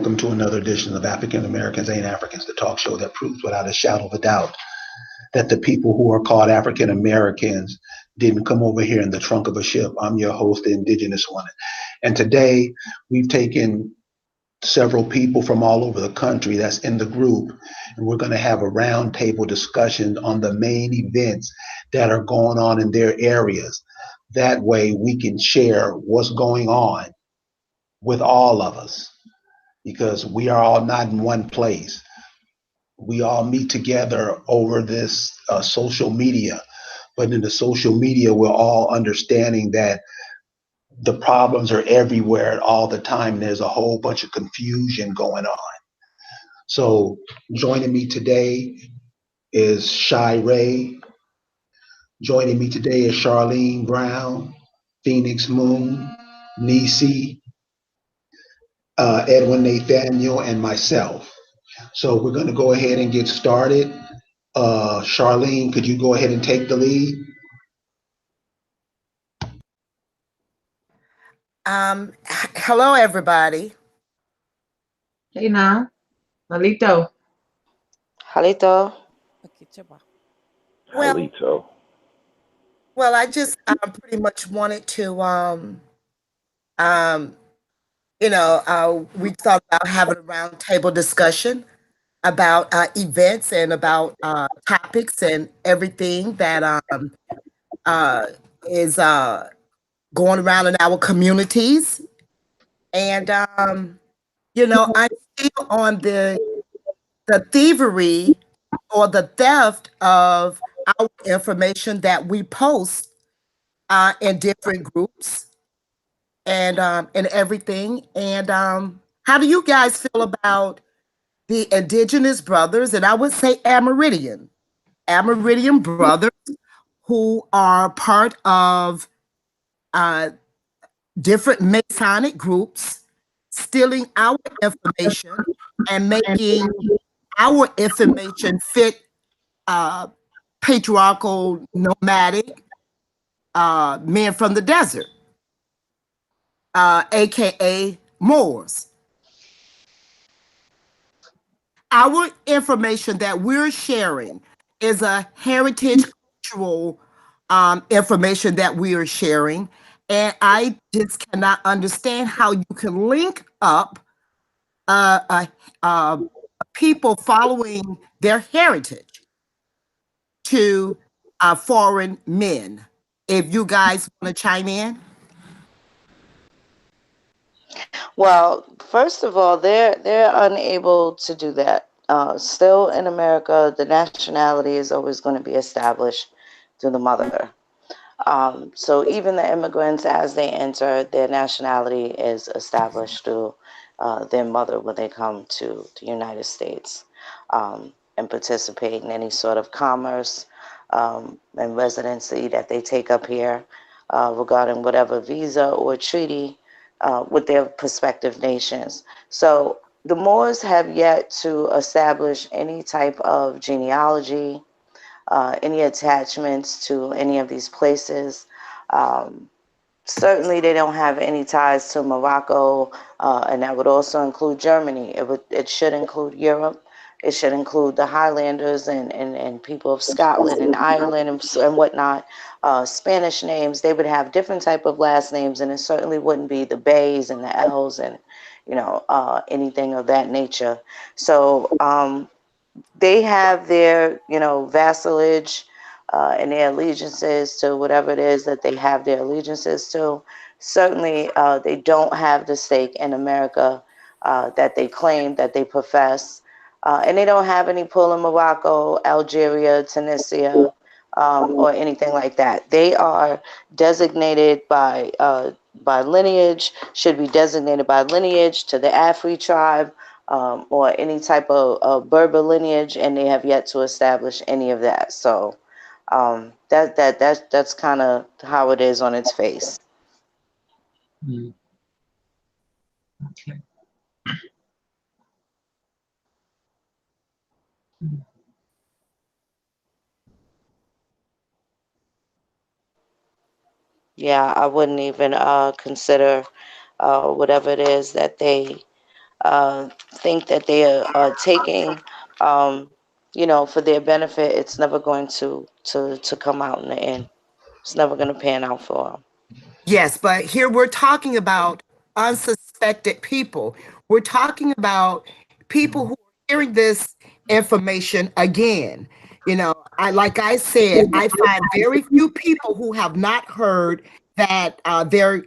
welcome to another edition of African Americans Ain't Africans, the talk show that proves without a shadow of a doubt that the people who are called African Americans didn't come over here in the trunk of a ship. I'm your host, the Indigenous One. And today we've taken several people from all over the country that's in the group, and we're going to have a roundtable discussion on the main events that are going on in their areas. That way we can share what's going on with all of us because we are all not in one place. We all meet together over this social media, but in the social media, we're all understanding that the problems are everywhere all the time. There's a whole bunch of confusion going on. So joining me today is Shy Ray. Joining me today is Charlene Brown, Phoenix Moon, Nisi, Edwin Nathaniel, and myself. So we're going to go ahead and get started. Charlene, could you go ahead and take the lead? Hello, everybody. Hey now, Malito. Halito. Well, Halito. I just pretty much wanted to, um, we thought about having a roundtable discussion about events and about topics and everything that uh, is going around in our communities. And, I'm still on the thievery or the theft of our information that we post in different groups and everything. And how do you guys feel about the Indigenous brothers, and I would say Amerindian brothers who are part of uh, different Masonic groups, stealing our information and making our information fit uh, patriarchal, nomadic men from the desert, aka Moors. Our information that we're sharing is a heritage cultural information that we are sharing. And I just cannot understand how you can link up uh, uh, uh, people following their heritage to foreign men. If you guys want to chime in. Well, first of all, they're unable to do that. Still in America, the nationality is always going to be established through the mother. So even the immigrants, as they enter, their nationality is established through their mother when they come to the United States and participate in any sort of commerce and residency that they take up here regarding whatever visa or treaty with their prospective nations. So the Moors have yet to establish any type of genealogy, any attachments to any of these places. Um, Certainly, they don't have any ties to Morocco, and that would also include Germany. It should include Europe. It should include the Highlanders and people of Scotland and Ireland and whatnot. Spanish names, they would have different type of last names, and it certainly wouldn't be the Bays and the L's and anything of that nature. So they have their vassalage and their allegiances to whatever it is that they have their allegiances to. Certainly, they don't have the stake in America that they claim, that they profess. And they don't have any pull in Morocco, Algeria, Tunisia, or anything like that. They are designated by lineage, should be designated by lineage to the Afri tribe, or any type of Berber lineage, and they have yet to establish any of that. So that's kind of how it is on its face. Mm, okay. Mm, Yeah, I wouldn't even consider whatever it is that they think that they are taking, for their benefit, it's never going to come out in the end. It's never going to pan out for them. Yes, but here we're talking about unsuspected people. We're talking about people who are hearing this information again. Like I said, I find very few people who have not heard that their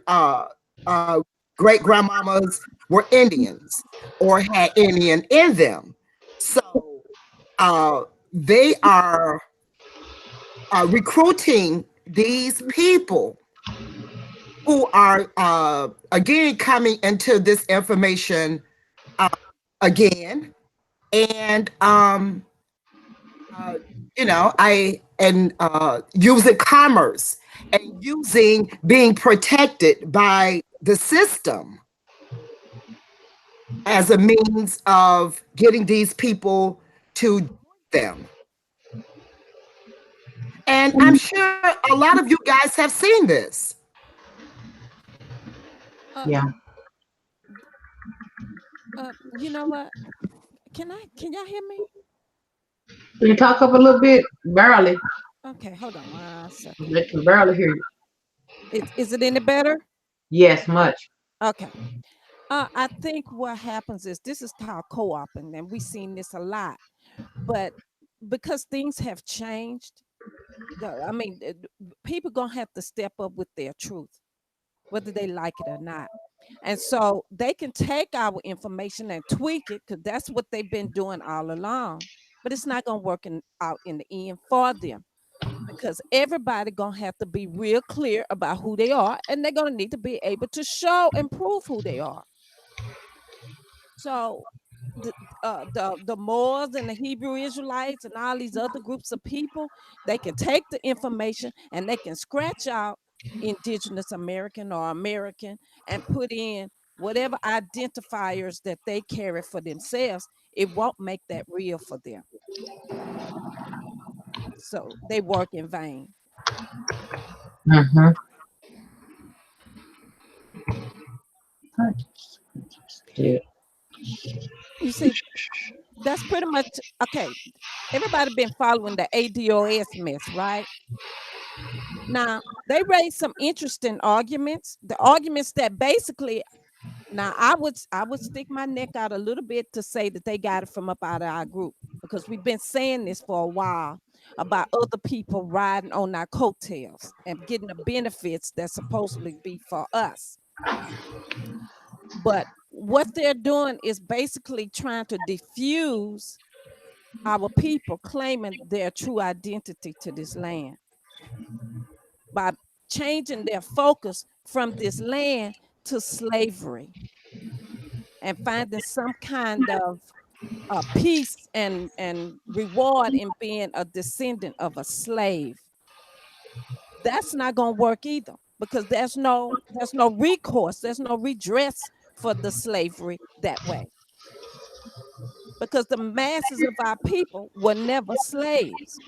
great grandmamas were Indians or had Indian in them. So they are recruiting these people who are again coming into this information uh, again, and I and using commerce and using being protected by the system as a means of getting these people to join them. And I'm sure a lot of you guys have seen this. Uh, Yeah. you know what? Can y'all hear me? Can you talk up a little bit? Barely. Okay, hold on 1 second. They can barely hear you. Is it any better? Yes, much. Okay. I think what happens is this is called co-oping, and we've seen this a lot. But because things have changed, I mean, people gonna have to step up with their truth, whether they like it or not. And so they can take our information and tweak it because that's what they've been doing all along. But it's not gonna work out in the end for them because everybody gonna have to be real clear about who they are, and they're gonna need to be able to show and prove who they are. So the the Moors and the Hebrew Israelites and all these other groups of people, they can take the information and they can scratch out indigenous American or American and put in whatever identifiers that they carry for themselves. It won't make that real for them. So they work in vain. Mm-hmm. Yeah. You see, that's pretty much okay. Everybody been following the ADOS mess, right? Now they raised some interesting arguments. The arguments that basically, now I would stick my neck out a little bit to say that they got it from up out of our group because we've been saying this for a while about other people riding on our coattails and getting the benefits that supposedly be for us. But what they're doing is basically trying to diffuse our people claiming their true identity to this land by changing their focus from this land to slavery and finding some kind of peace and reward in being a descendant of a slave. That's not going to work either because there's no recourse, there's no redress for the slavery that way because the masses of our people were never slaves.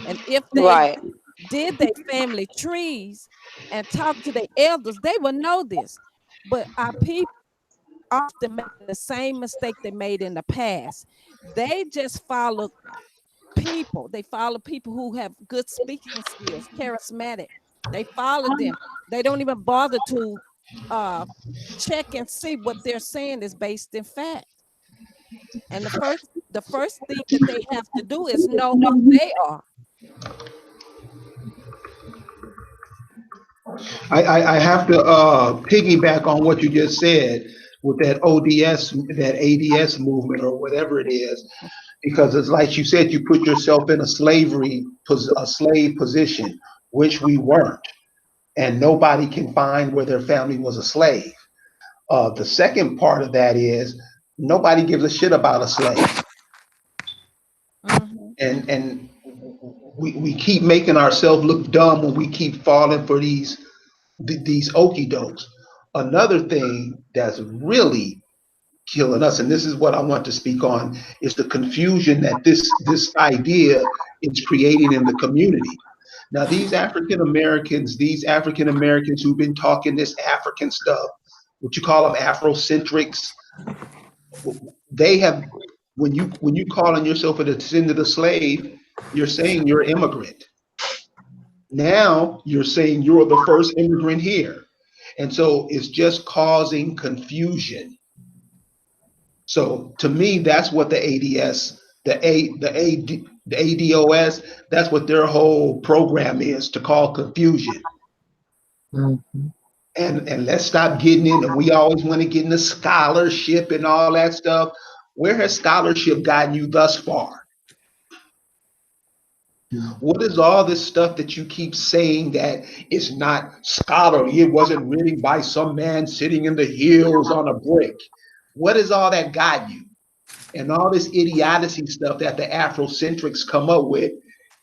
And if they Right. did their family trees and talk to their elders, they would know this. But our people often make the same mistake they made in the past. They just follow people. They follow people who have good speaking skills, charismatic. They follow them. They don't even bother to uh, check and see what they're saying is based in fact. And the first thing that they have to do is know who they are. I have to piggyback on what you just said with that ODS, that ADS movement or whatever it is, because it's like you said, you put yourself in a slave position, which we weren't, and nobody can find where their family was a slave. The second part of that is nobody gives a shit about a slave, Mhm. and we keep making ourselves look dumb when we keep falling for these okey dokes. Another thing that's really killing us, and this is what I want to speak on, is the confusion that this idea is creating in the community. Now, these African Americans who've been talking this African stuff, what you call them Afrocentrics, They have, when you calling yourself a descendant of slave, you're saying you're an immigrant. Now you're saying you're the first immigrant here. And so it's just causing confusion. So to me, that's what the ADS, the ADOS, that's what their whole program is, to call confusion. Mhm. And let's stop getting in. And we always want to get into scholarship and all that stuff. Where has scholarship gotten you thus far? What is all this stuff that you keep saying that is not scholarly? It wasn't written by some man sitting in the hills on a brick. What is all that got you? And all this idiocy stuff that the Afrocentrics come up with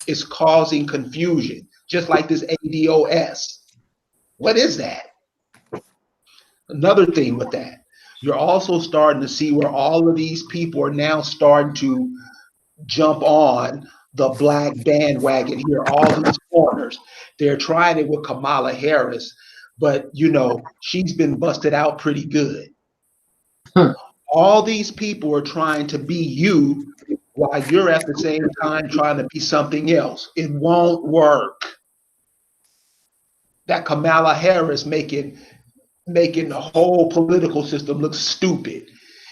is causing confusion, just like this ADOS. What is that? Another thing with that, you're also starting to see where all of these people are now starting to jump on the black bandwagon here. All these foreigners, they're trying it with Kamala Harris, but she's been busted out pretty good. Huh. All these people are trying to be you while you're at the same time trying to be something else. It won't work. That Kamala Harris making the whole political system look stupid.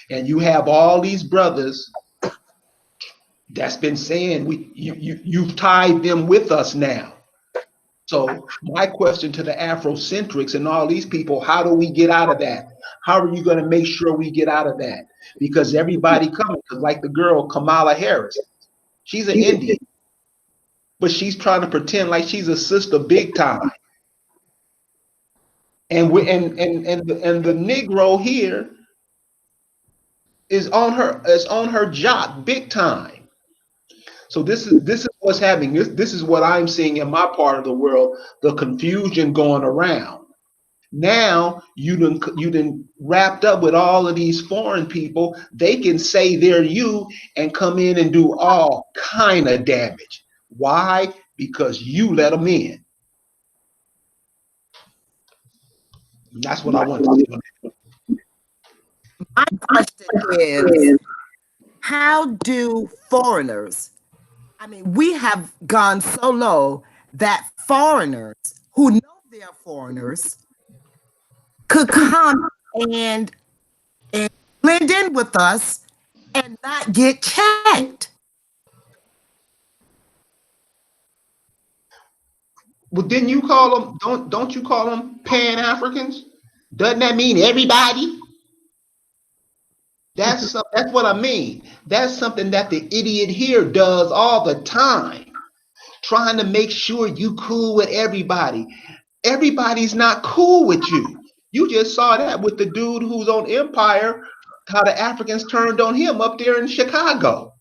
And you have all these brothers that's been saying you've tied them with us now. So my question to the Afrocentrics and all these people, how do we get out of that? How are you going to make sure we get out of that? Because everybody coming, because like the girl Kamala Harris, she's an Indian, but she's trying to pretend like she's a sister big time. And we and the Negro here is on her job big time. So this is what's happening. This is what I'm seeing in my part of the world, the confusion going around. Now you done wrapped up with all of these foreign people. They can say they're you and come in and do all kind of damage. Why? Because you let them in. That's what I want to say. My question is, how do foreigners, I mean, we have gone so low that foreigners who know they're foreigners could come and, and blend in with us and not get checked. Well, didn't you call them? Don't you call them Pan Africans? Doesn't that mean everybody? That's what I mean. That's something that the idiot here does all the time, trying to make sure you cool with everybody. Everybody's not cool with you. You just saw that with the dude who's on Empire, how the Africans turned on him up there in Chicago.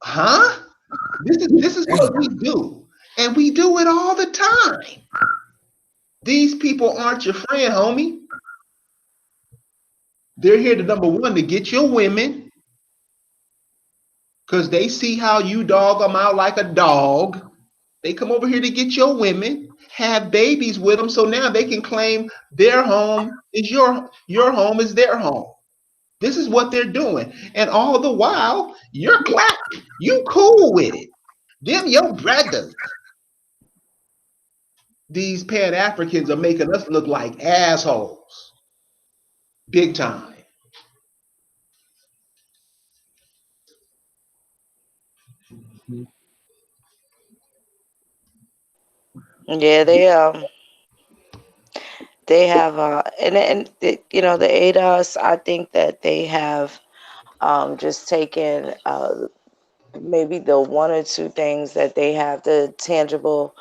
Huh? This is what we do. And we do it all the time. These people aren't your friend, homie. They're here to, number one, to get your women, because they see how you dog them out like a dog. They come over here to get your women, have babies with them, so now they can claim their home is your home is their home. This is what they're doing. And all the while, you're black. You cool with it. Them your brothers. These Pan Africans are making us look like assholes. Big time. Yeah, they have the ADOS. I think that they have just taken maybe the one or two things that they have, the tangible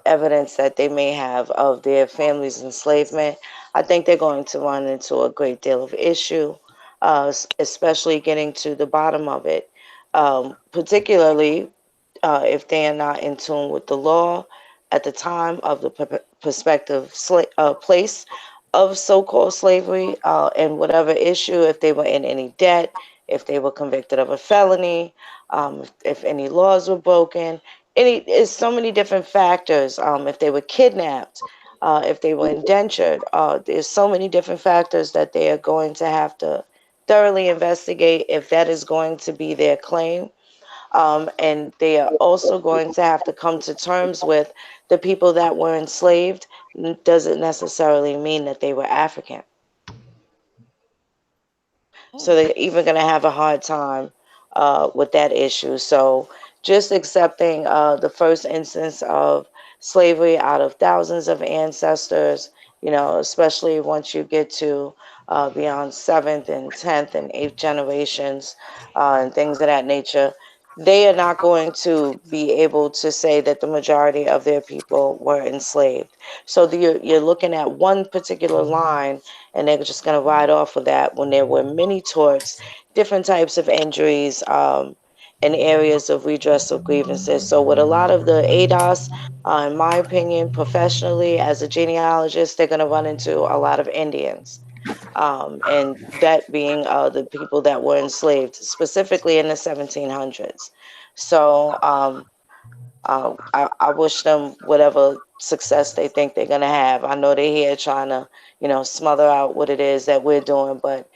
evidence that they may have of their family's enslavement. I think they're going to run into a great deal of issue, especially getting to the bottom of it, particularly if they are not in tune with the law at the time of the prospective place of so-called slavery, and whatever issue, if they were in any debt, if they were convicted of a felony, if any laws were broken. It's so many different factors. If they were kidnapped, if they were indentured, there's so many different factors that they are going to have to thoroughly investigate if that is going to be their claim. And they are also going to have to come to terms with the people that were enslaved doesn't necessarily mean that they were African. So Oh, they're even going to have a hard time with that issue. So just accepting the first instance of slavery out of thousands of ancestors, especially once you get to beyond seventh and 10th and eighth generations and things of that nature, they are not going to be able to say that the majority of their people were enslaved. So you're looking at one particular line, and they're just going to ride off of that when there were many torts, different types of injuries, and areas of redress of grievances. So, with a lot of the ADOS, in my opinion, professionally as a genealogist, they're going to run into a lot of Indians. And that being the people that were enslaved, specifically in the 1700s. So, I wish them whatever success they think they're gonna have. I know they're here trying to, smother out what it is that we're doing, but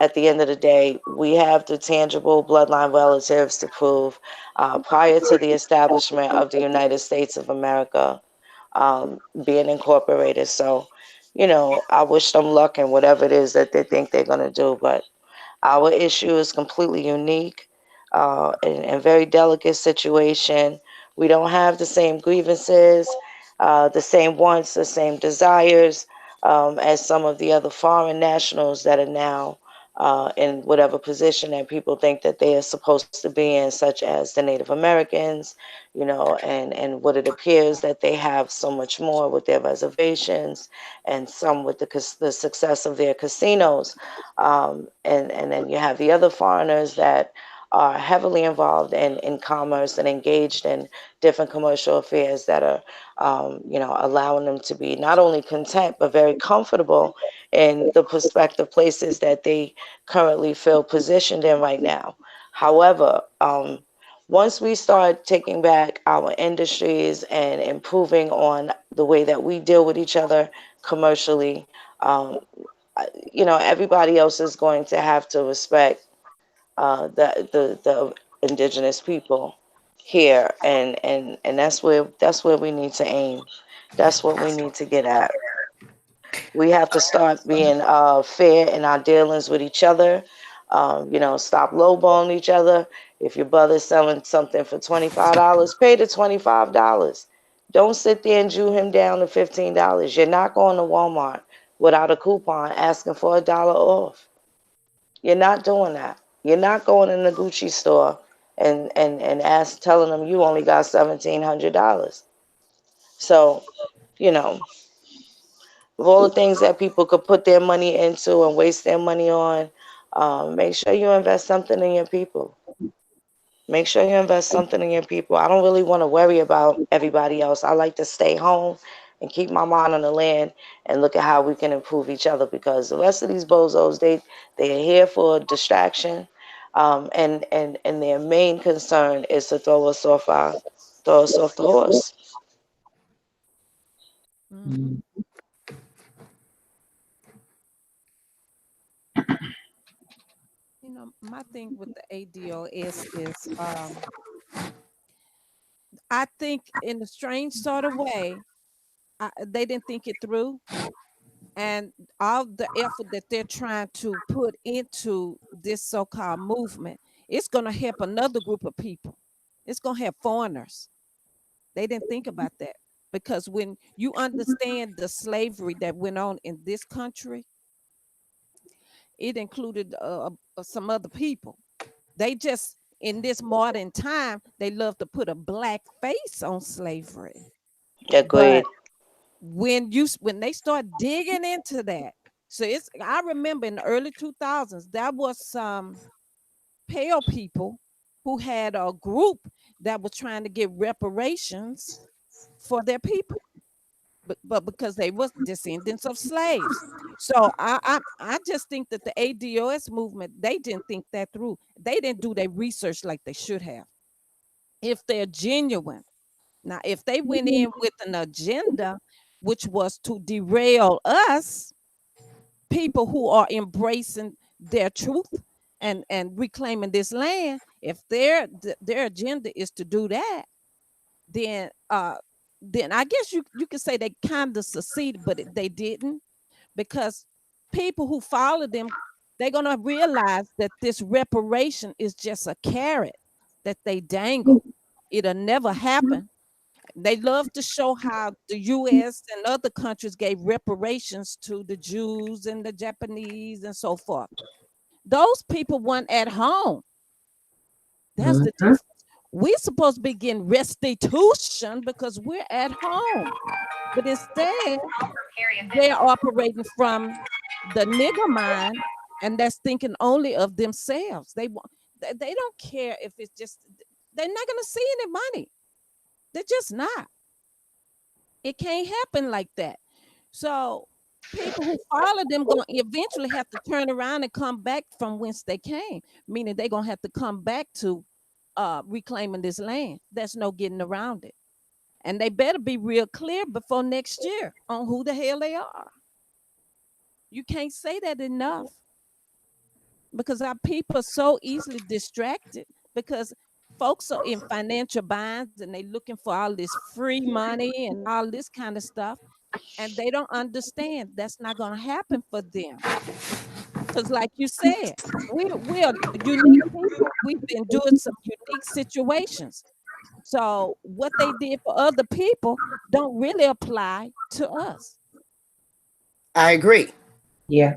at the end of the day, we have the tangible bloodline relatives to prove. Prior to the establishment of the United States of America being incorporated, so I wish them luck in whatever it is that they think they're gonna do, but. Our issue is completely unique and very delicate situation. We don't have the same grievances, the same wants, the same desires as some of the other foreign nationals that are now in whatever position that people think that they are supposed to be in, such as the Native Americans, and what it appears that they have so much more with their reservations and some with the success of their casinos. And then you have the other foreigners that are heavily involved in commerce and engaged in different commercial affairs that are, allowing them to be not only content but very comfortable in the prospective places that they currently feel positioned in right now. However, once we start taking back our industries and improving on the way that we deal with each other commercially, um, everybody else is going to have to respect the indigenous people here, and that's where we need to aim. That's what we need to get at. We have to start being fair in our dealings with each other. Stop lowballing each other. If your brother's selling something for $25, pay the $25. Don't sit there and Jew him down to $15. You're not going to Walmart without a coupon asking for $1 off. You're not doing that. You're not going in the Gucci store and telling them you only got $1,700. So, you know, of all the things that people could put their money into and waste their money on, make sure you invest something in your people. Make sure you invest something in your people. I don't really want to worry about everybody else. I like to stay home and keep my mind on the land and look at how we can improve each other, because the rest of these bozos, they are here for distraction, and their main concern is to throw us off the horse. mm-hmm. My thing with the ADO is I think in a strange sort of way, they didn't think it through, and all the effort that they're trying to put into this so-called movement, it's going to help another group of people. It's going to help foreigners. They didn't think about that, because when you understand the slavery that went on in this country, it included some other people. They just, in this modern time, they love to put a black face on slavery. But Agreed. when they start digging into that, so I remember in the early 2000s there was some pale people who had a group that was trying to get reparations for their people, but because they was descendants of slaves. So I just think that the ADOS movement, they didn't think that through. They didn't do their research like they should have. If they're genuine, now if they went in with an agenda which was to derail us, people who are embracing their truth and reclaiming this land, if their agenda is to do that, then then I guess you could say they kind of succeeded, but they didn't, because people who follow them, they're gonna realize that this reparation is just a carrot that they dangle. It'll never happen. They love to show how the US and other countries gave reparations to the Jews and the Japanese and so forth. Those people weren't at home. That's the difference. We're supposed to be getting restitution because we're at home. But instead, they're operating from the nigger mind, and that's thinking only of themselves. They don't care if it's just, they're not gonna see any money. They're just not. It can't happen like that. So people who follow them gonna eventually have to turn around and come back from whence they came, meaning they're gonna have to come back to reclaiming this land. There's no getting around it. And they better be real clear before next year on who the hell they are. You can't say that enough, because our people are so easily distracted, because folks are in financial binds and they looking for all this free money and all this kind of stuff, and they don't understand that's not going to happen for them. Because like you said, we're unique people. We've been doing some unique situations. So what they did for other people don't really apply to us. I agree. Yeah.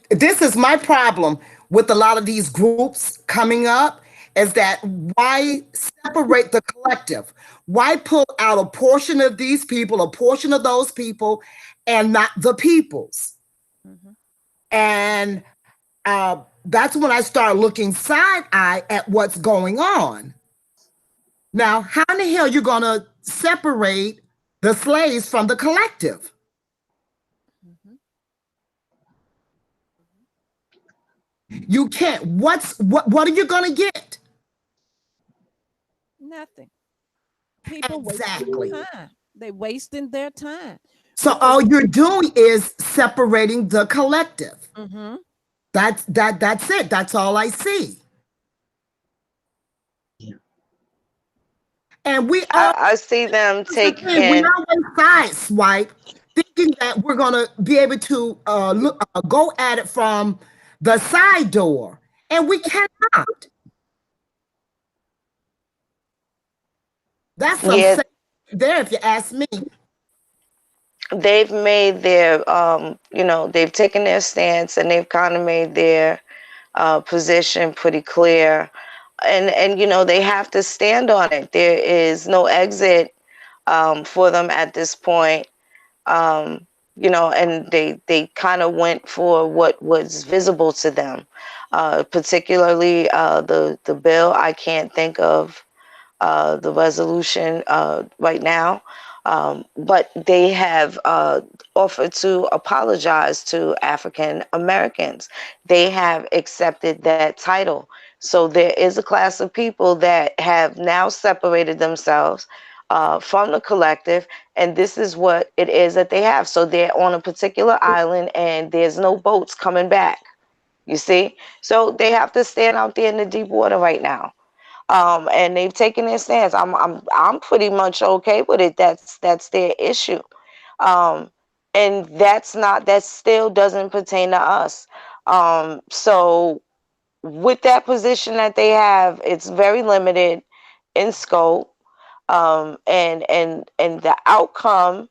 This is my problem with a lot of these groups coming up, is that why separate the collective? Why pull out a portion of these people, a portion of those people, and not the peoples? Mhm. And that's when I start looking side eye at what's going on. Now, how in the hell you gonna separate the slaves from the collective? Mhm. You can't. What are you gonna get? Nothing. People wasting Exactly. time. They wasting their time So because all you're doing is separating the collective. mhm. That's it. That's all I see. And we all, I see them here's the thing, we taking. always sideswipe, thinking that we're gonna be able to go at it from the side door, and we cannot. That's some Yeah, say there, if you ask me. they've made their they've taken their stance and they've kind of made their position pretty clear, and they have to stand on it. There is no exit for them at this point. And they kind of went for what was visible to them, particularly the bill. I can't think of the resolution right now. But they have offered to apologize to African Americans. They have accepted that title. So there is a class of people that have now separated themselves from the collective, and this is what it is that they have. So they're on a particular island, and there's no boats coming back. You see? So they have to stand out there in the deep water right now, and they've taken their stance. I'm pretty much okay with it. That's their issue, um, and that still doesn't pertain to us. So with that position that they have, it's very limited in scope, and the outcome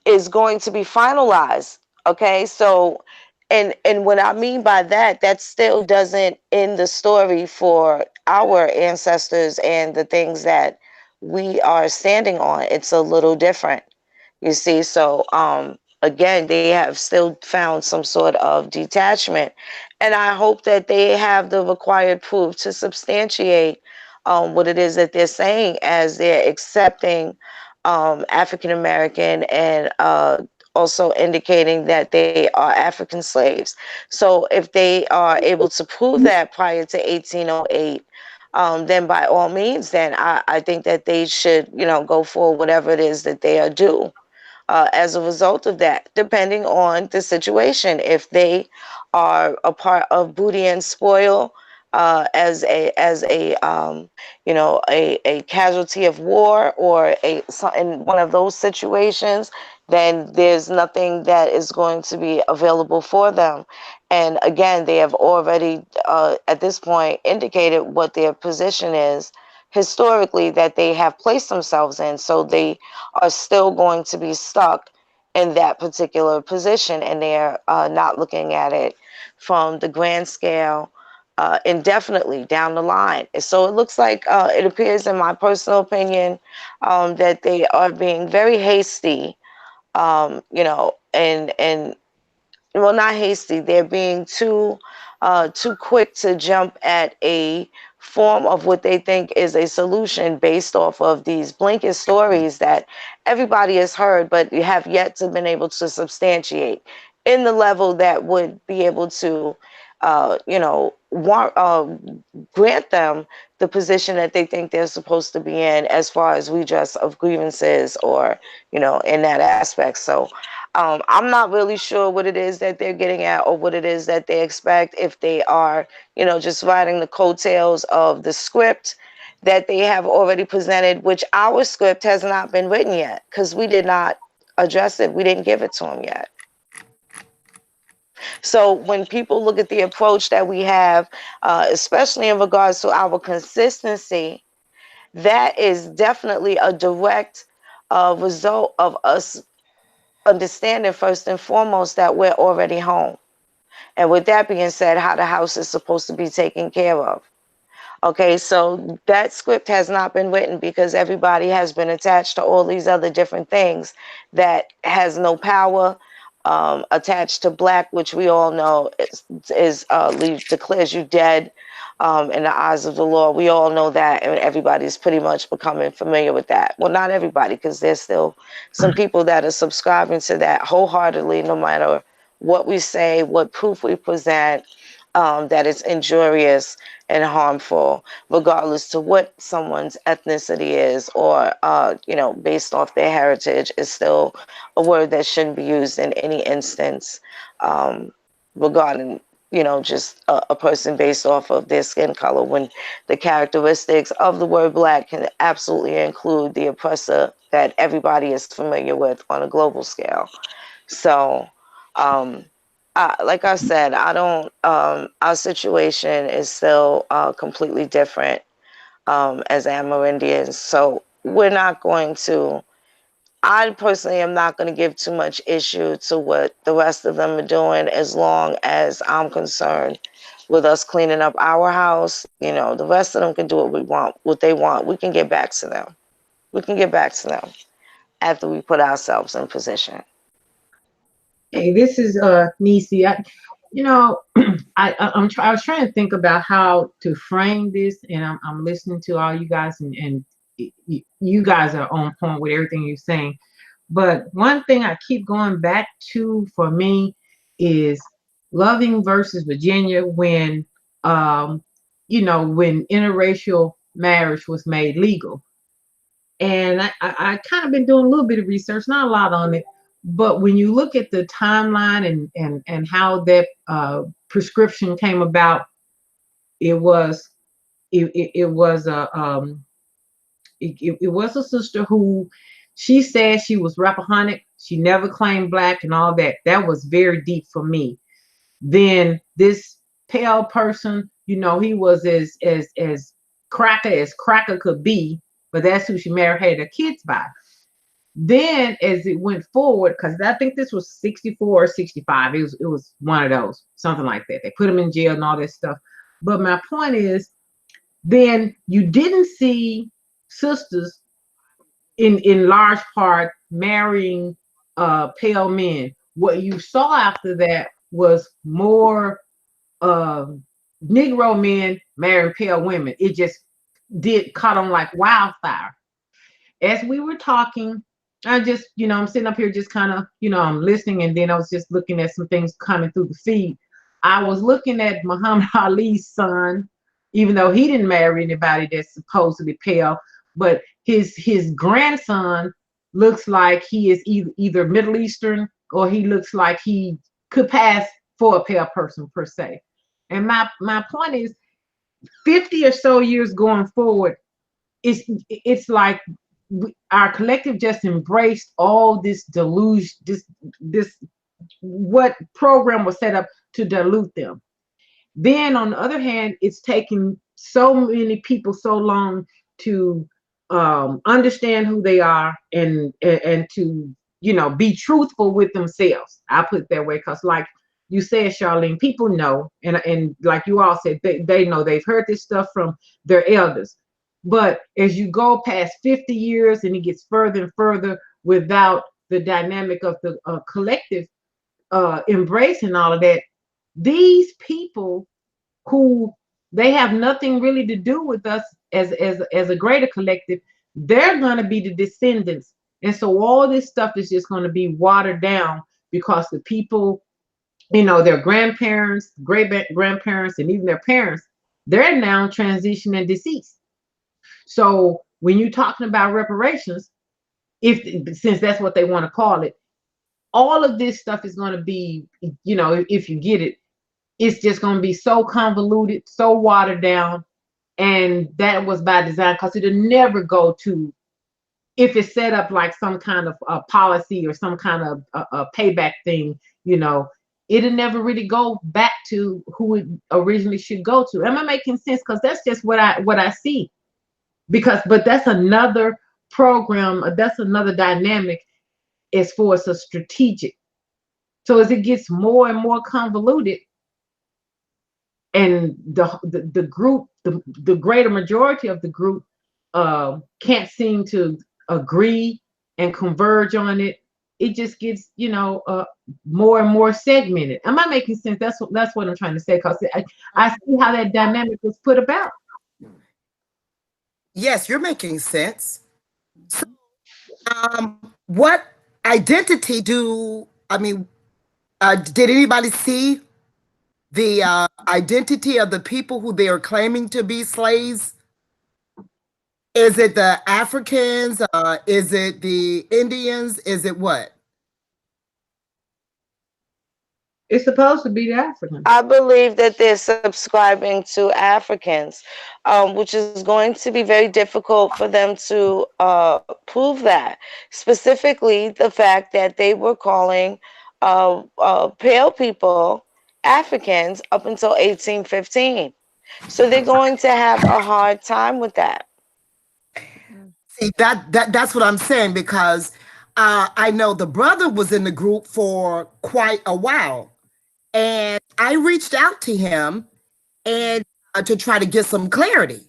is going to be finalized. Okay, so and what I mean by that, that still doesn't end the story for our ancestors and the things that we are standing on. It's a little different, you see. So again, they have still found some sort of detachment, and I hope that they have the required proof to substantiate what it is that they're saying, as they're accepting African American, and also indicating that they are African slaves. So if they are able to prove that prior to 1808, then by all means, then I think that they should, go for whatever it is that they are due. as a result of that, depending on the situation. If they are a part of booty and spoil, as a a casualty of war, or in one of those situations, then there's nothing that is going to be available for them. And again, they have already at this point indicated what their position is historically that they have placed themselves in. So they are still going to be stuck in that particular position, and they're not looking at it from the grand scale indefinitely down the line. So it looks like, it appears, in my personal opinion, that they are being very hasty, and well, not hasty. They're being too quick to jump at a form of what they think is a solution based off of these blanket stories that everybody has heard, but you have yet to been able to substantiate in the level that would be able to, grant them the position that they think they're supposed to be in as far as redress of grievances, or in that aspect. So I'm not really sure what it is that they're getting at, or what it is that they expect, if they are, just riding the coattails of the script that they have already presented, which our script has not been written yet, because we did not address it. We didn't give it to them yet. So when people look at the approach that we have, especially in regards to our consistency, that is definitely a direct result of us understanding, first and foremost, that we're already home. And with that being said, how the house is supposed to be taken care of. Okay, so that script has not been written, because everybody has been attached to all these other different things that has no power. Attached to black, which we all know declares you dead in the eyes of the law. We all know that, and everybody's pretty much becoming familiar with that. Well, not everybody, because there's still some people that are subscribing to that wholeheartedly, no matter what we say, what proof we present, that it's injurious and harmful, regardless to what someone's ethnicity is, or based off their heritage, is still a word that shouldn't be used in any instance, regarding just a person based off of their skin color, when the characteristics of the word black can absolutely include the oppressor that everybody is familiar with on a global scale. So like I said, I don't. Our situation is still completely different as Amerindians. So we're not going to. I personally am not going to give too much issue to what the rest of them are doing, as long as I'm concerned with us cleaning up our house. The rest of them can do what they want. We can get back to them. We can get back to them after we put ourselves in position. Hey, this is Nisi. You know, I was trying to think about how to frame this, and I'm listening to all you guys, and you guys are on point with everything you're saying. But one thing I keep going back to for me is Loving versus Virginia, when when interracial marriage was made legal. And I kind of been doing a little bit of research, not a lot on it, but when you look at the timeline and how that prescription came about, it was it was it was a sister who, she said she was Rappahannock. She never claimed black and all that. That was very deep for me. Then this pale person, he was as cracker as cracker could be, but that's who she married, had her kids by. Then as it went forward, because I think this was 64 or 65, it was one of those, something like that. They put him in jail and all that stuff. But my point is, then you didn't see sisters in large part marrying pale men. What you saw after that was more Negro men marrying pale women. It just did caught on like wildfire. As we were talking, I just, I'm sitting up here just kind of, I'm listening, and then I was just looking at some things coming through the feed. I was looking at Muhammad Ali's son, even though he didn't marry anybody that's supposedly pale, but his grandson looks like he is either Middle Eastern, or he looks like he could pass for a pale person per se. And my point is, 50 or so years going forward, it's like our collective just embraced all this delusion, this what program was set up to dilute them. Then on the other hand, it's taken so many people so long to understand who they are, and to, you know, be truthful with themselves. I put it that way because, like you said, Charlene, people know, and like you all said, they know, they've heard this stuff from their elders. But as you go past 50 years and it gets further and further without the dynamic of the collective embracing all of that, these people who they have nothing really to do with us as a greater collective, they're going to be the descendants. And so all this stuff is just going to be watered down because the people, you know, their grandparents, great grandparents, and even their parents, they're now transitioned and deceased. So when you're talking about reparations, if since that's what they want to call it, all of this stuff is going to be, you know, if you get it, it's just going to be so convoluted, so watered down. And that was by design, because it'll never go to, if it's set up like some kind of policy or some kind of a payback thing, you know, it'll never really go back to who it originally should go to. Am I making sense? Because that's just what I see. Because, but that's another program, that's another dynamic as far as a strategic. So as it gets more and more convoluted, and the group, the greater majority of the group can't seem to agree and converge on it, it just gets, you know, more and more segmented. Am I making sense? That's what I'm trying to say, because I see how that dynamic was put about. Yes, you're making sense. So, what identity did anybody see the identity of the people who they are claiming to be slaves? Is it the Africans? Is it the Indians? Is it what? It's supposed to be the Africans. I believe that they're subscribing to Africans, which is going to be very difficult for them to prove that. Specifically, the fact that they were calling pale people Africans up until 1815. So they're going to have a hard time with that. See, that's what I'm saying, because I know the brother was in the group for quite a while, and I reached out to him and to try to get some clarity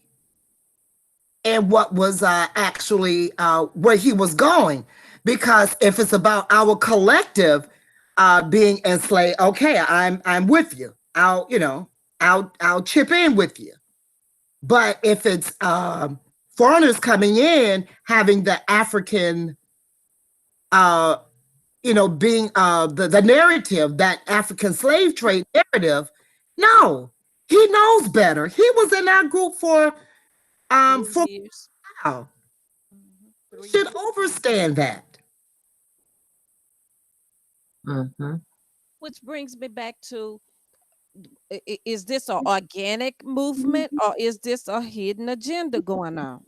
and what was actually where he was going. Because if it's about our collective being enslaved, okay, I'm with you. I'll chip in with you. But if it's foreigners coming in having the African, uh, being the narrative, that African slave trade narrative, no, he knows better. He was in our group for 3 years. wow. Mhm. We 3 should years. understand that. Mm-hmm. Which brings me back to, is this an organic movement, or is this a hidden agenda going on?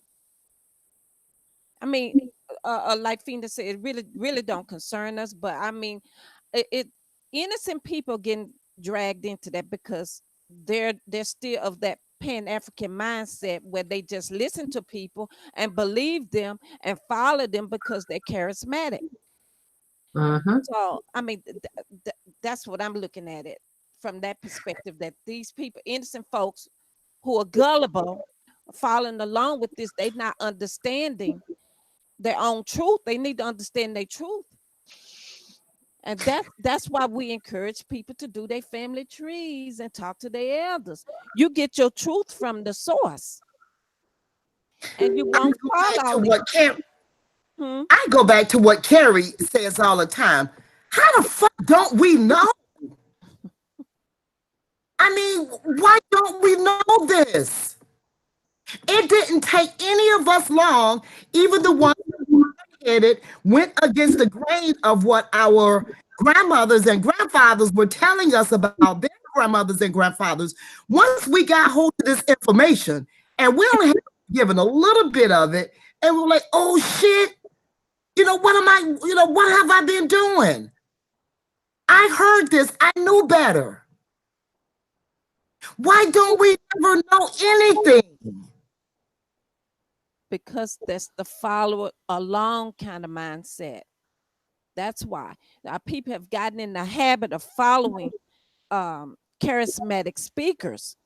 I mean, like Fina said, it really don't concern us. But I mean, it innocent people getting dragged into that because they're still of that Pan African mindset where they just listen to people and believe them and follow them because they're charismatic. Mm-hmm. So I mean, that's what I'm looking at it from that perspective. That these people, innocent folks who are gullible, following along with this, they not understanding their own truth. They need to understand their truth. And that's why we encourage people to do their family trees and talk to their elders. You get your truth from the source, and you I won't go fall back to all these. what Carrie. Hmm? I go back to what Carrie says all the time. How the fuck don't we know? I mean, why don't we know this? It didn't take any of us long, even the ones hard-headed, went against the grain of what our grandmothers and grandfathers were telling us about their grandmothers and grandfathers. Once we got hold of this information, and we only had given a little bit of it, and we're like, oh shit, what have I been doing? I heard this, I knew better. Why don't we ever know anything? Because that's the follow along kind of mindset. That's why our people have gotten in the habit of following charismatic speakers.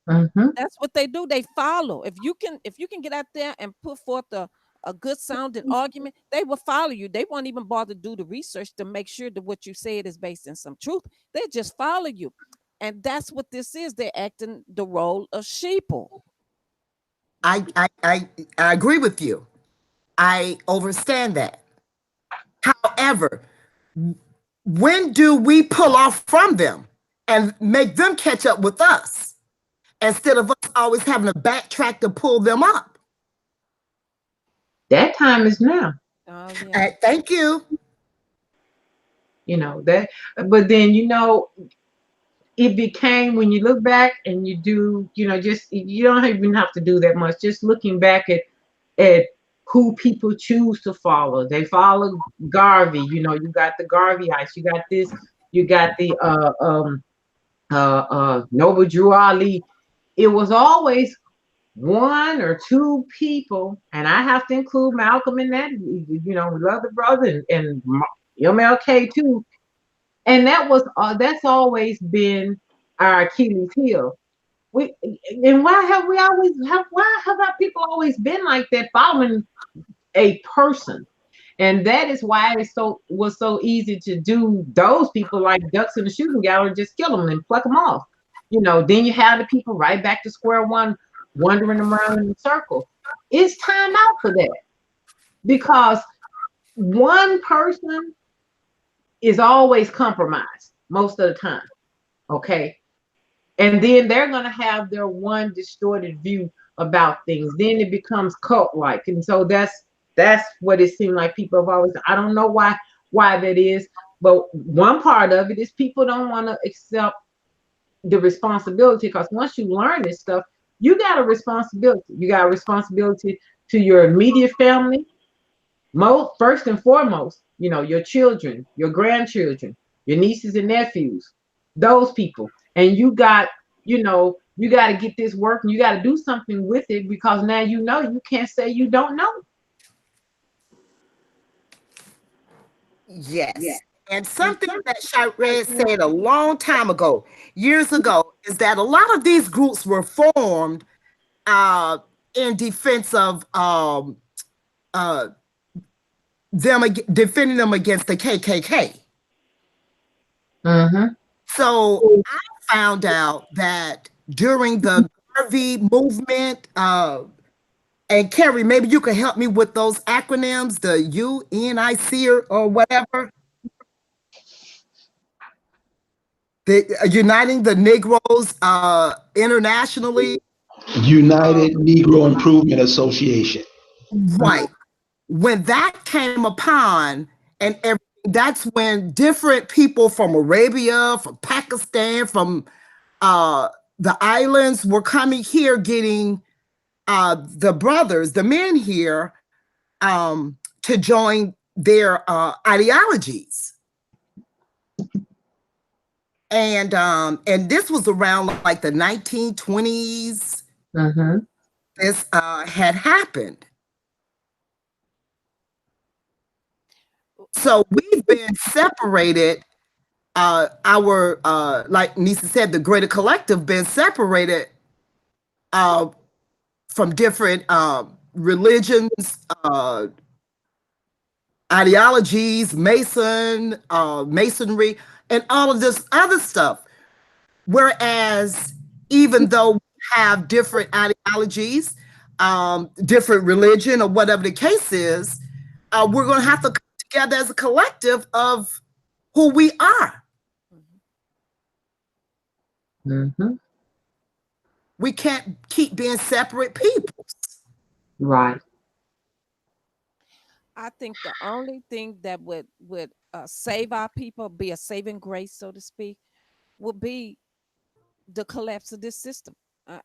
That's what they do. They follow. If you can get out there and put forth a good sounding argument, they will follow you. They won't even bother to do the research to make sure that what you said is based in some truth. They just follow you. And that's what this is. They're acting the role of sheeple. I agree with you. I understand that. However, when do we pull off from them and make them catch up with us instead of us always having to backtrack to pull them up? That time is now. Oh yeah. Thank you. That, but then it became, when you look back and you do, just, you don't even have to do that much. Just looking back at who people choose to follow. They follow Garvey. You got the Garveyites. You got this. You got the Noble Drew Ali. It was always one or two people, and I have to include Malcolm in that. We love the brother, and MLK too. And that's always been our Achilles heel. Why have our people always been like that, following a person? And that is why it was so easy to do those people like ducks in the shooting gallery, just kill them and pluck them off. Then you have the people right back to square one, wandering around in a circle. It's time out for that, because one person is always compromised most of the time. Okay. And then they're going to have their one distorted view about things. Then it becomes cult-like. And so that's what it seemed like people have always, I don't know why that is, but one part of it is people don't want to accept the responsibility, because once you learn this stuff, you got a responsibility. You got a responsibility to your immediate family, first and foremost, your children, your grandchildren, your nieces and nephews, those people. And you got to get this work, and you got to do something with it, because now you can't say you don't know. Yes. And something that Shireen said a long time ago, years ago, is that a lot of these groups were formed in defense of defending them against the KKK. So I found out that during the Garvey movement, and Carrie, maybe you could help me with those acronyms, the UNIC or whatever. The Uniting the Negroes internationally. United Negro Improvement Association. Right. When that came upon, and that's when different people from Arabia, from Pakistan, from the islands were coming here, getting the men here, to join their ideologies. And this was around like the 1920s. This had happened. So we've been separated. Our like Nisa said, the greater collective been separated from different religions, ideologies, masonry, and all of this other stuff. Whereas, even though we have different ideologies, different religion, or whatever the case is, we're going to have to come together as a collective of who we are. We can't keep being separate people. Right. I think the only thing that would save our people, be a saving grace, so to speak, would be the collapse of this system.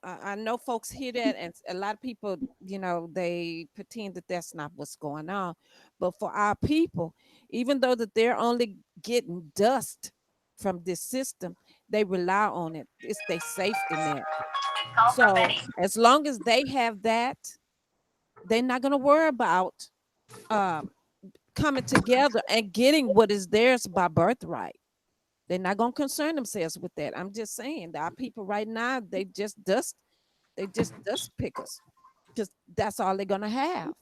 I know folks hear that, and a lot of people, they pretend that that's not what's going on. But for our people, even though that they're only getting dust from this system, they rely on it. It's their safety net. So as long as they have that, they're not going to worry about um, coming together and getting what is theirs by birthright. They're not going to concern themselves with that. I'm just saying that our people right now, they just dust pickers, because that's all they're going to have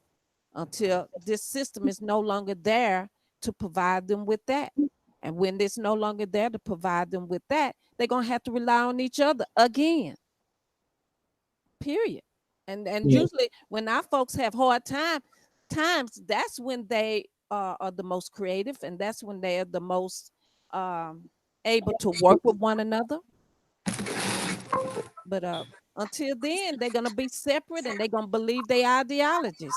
until this system is no longer there to provide them with that. And when it's no longer there to provide them with that, they're going to have to rely on each other again. Period. And Yeah. usually when our folks have hard times, that's when they are the most creative, and that's when they are the most um, able to work with one another. But until then, they're gonna be separate, and they're gonna believe their ideologies.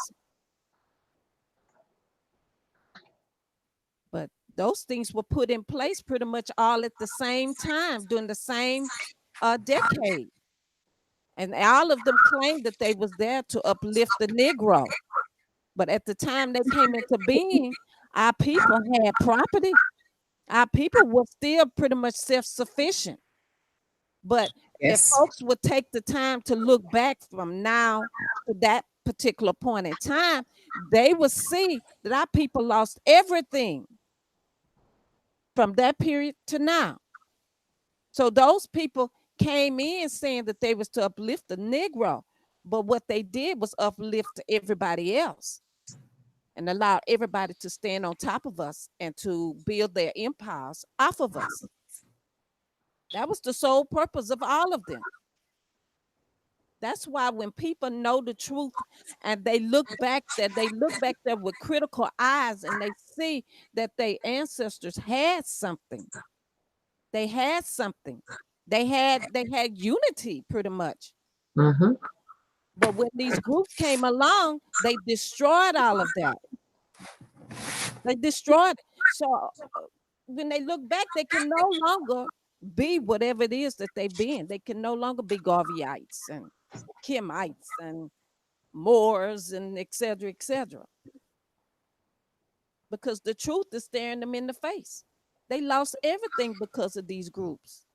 But those things were put in place pretty much all at the same time during the same decade, and all of them claimed that they was there to uplift the Negro. But at the time they came into being, our people had property. Our people were still pretty much self-sufficient. But if Yes. folks would take the time to look back from now to that particular point in time, they would see that our people lost everything from that period to now. So those people came in saying that they was to uplift the Negro, but what they did was uplift everybody else and allow everybody to stand on top of us and to build their empires off of us. That was the sole purpose of all of them. That's why when people know the truth and they look back there with critical eyes and they see that their ancestors had something. They had something. They had unity pretty much. Mm-hmm. But when these groups came along, they destroyed all of that. They destroyed it. So when they look back, they can no longer be whatever it is that they've been. They can no longer be Garveyites and Kemites and Moors and et cetera, because the truth is staring them in the face. They lost everything because of these groups.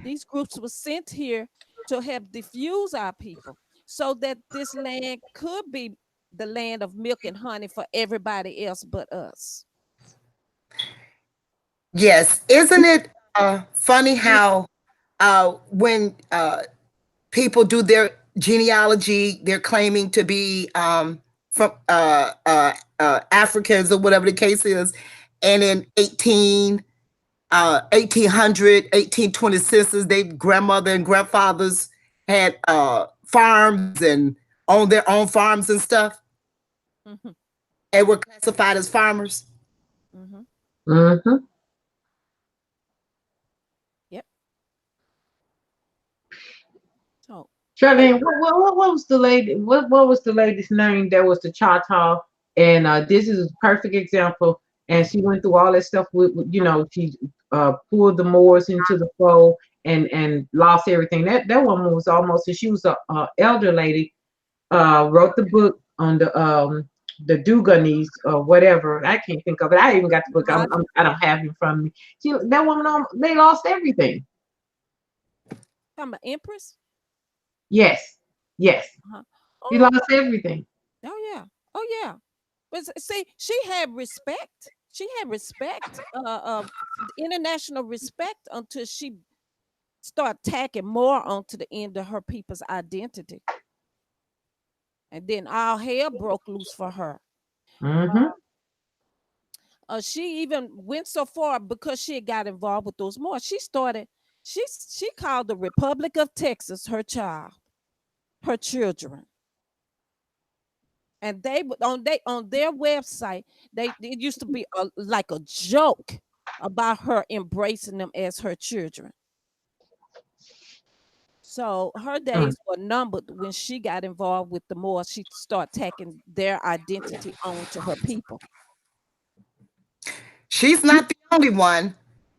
These groups were sent here to help diffuse our people so that this land could be the land of milk and honey for everybody else but us. Yes. Isn't it funny how when people do their genealogy, they're claiming to be from Africans or whatever the case is, and in 1800, 1820 census, they grandmother and grandfathers had farms and owned their own farms and stuff, Mhm, and were classified as farmers. mhm. Mm-hmm. Yep. So Charlene, what was the lady? What was the lady's name that was the Choctaw? And this is a perfect example. And she went through all that stuff she pulled the Moors into the fold and lost everything. That woman was almost, and she was a elder lady. Wrote the book on the Duganese or whatever. I can't think of it. I even got the book. Roger. I don't have it in front of me. That woman, they lost everything. I'm an empress. Yes, yes, Uh-huh. he Oh, lost everything. oh yeah. Oh yeah. But see, she had respect. She had respect, international respect, until she started tacking more onto the end of her people's identity, and then all hell broke loose for her. Mm-hmm. Uh, she even went so far because she had got involved with those more. She started. She called the Republic of Texas her child, her children, and they would on their website. It used to be like a joke about her embracing them as her children. So her Mm. days were numbered when she got involved with the Moors. She started taking their identity on to her people. She's not the only one.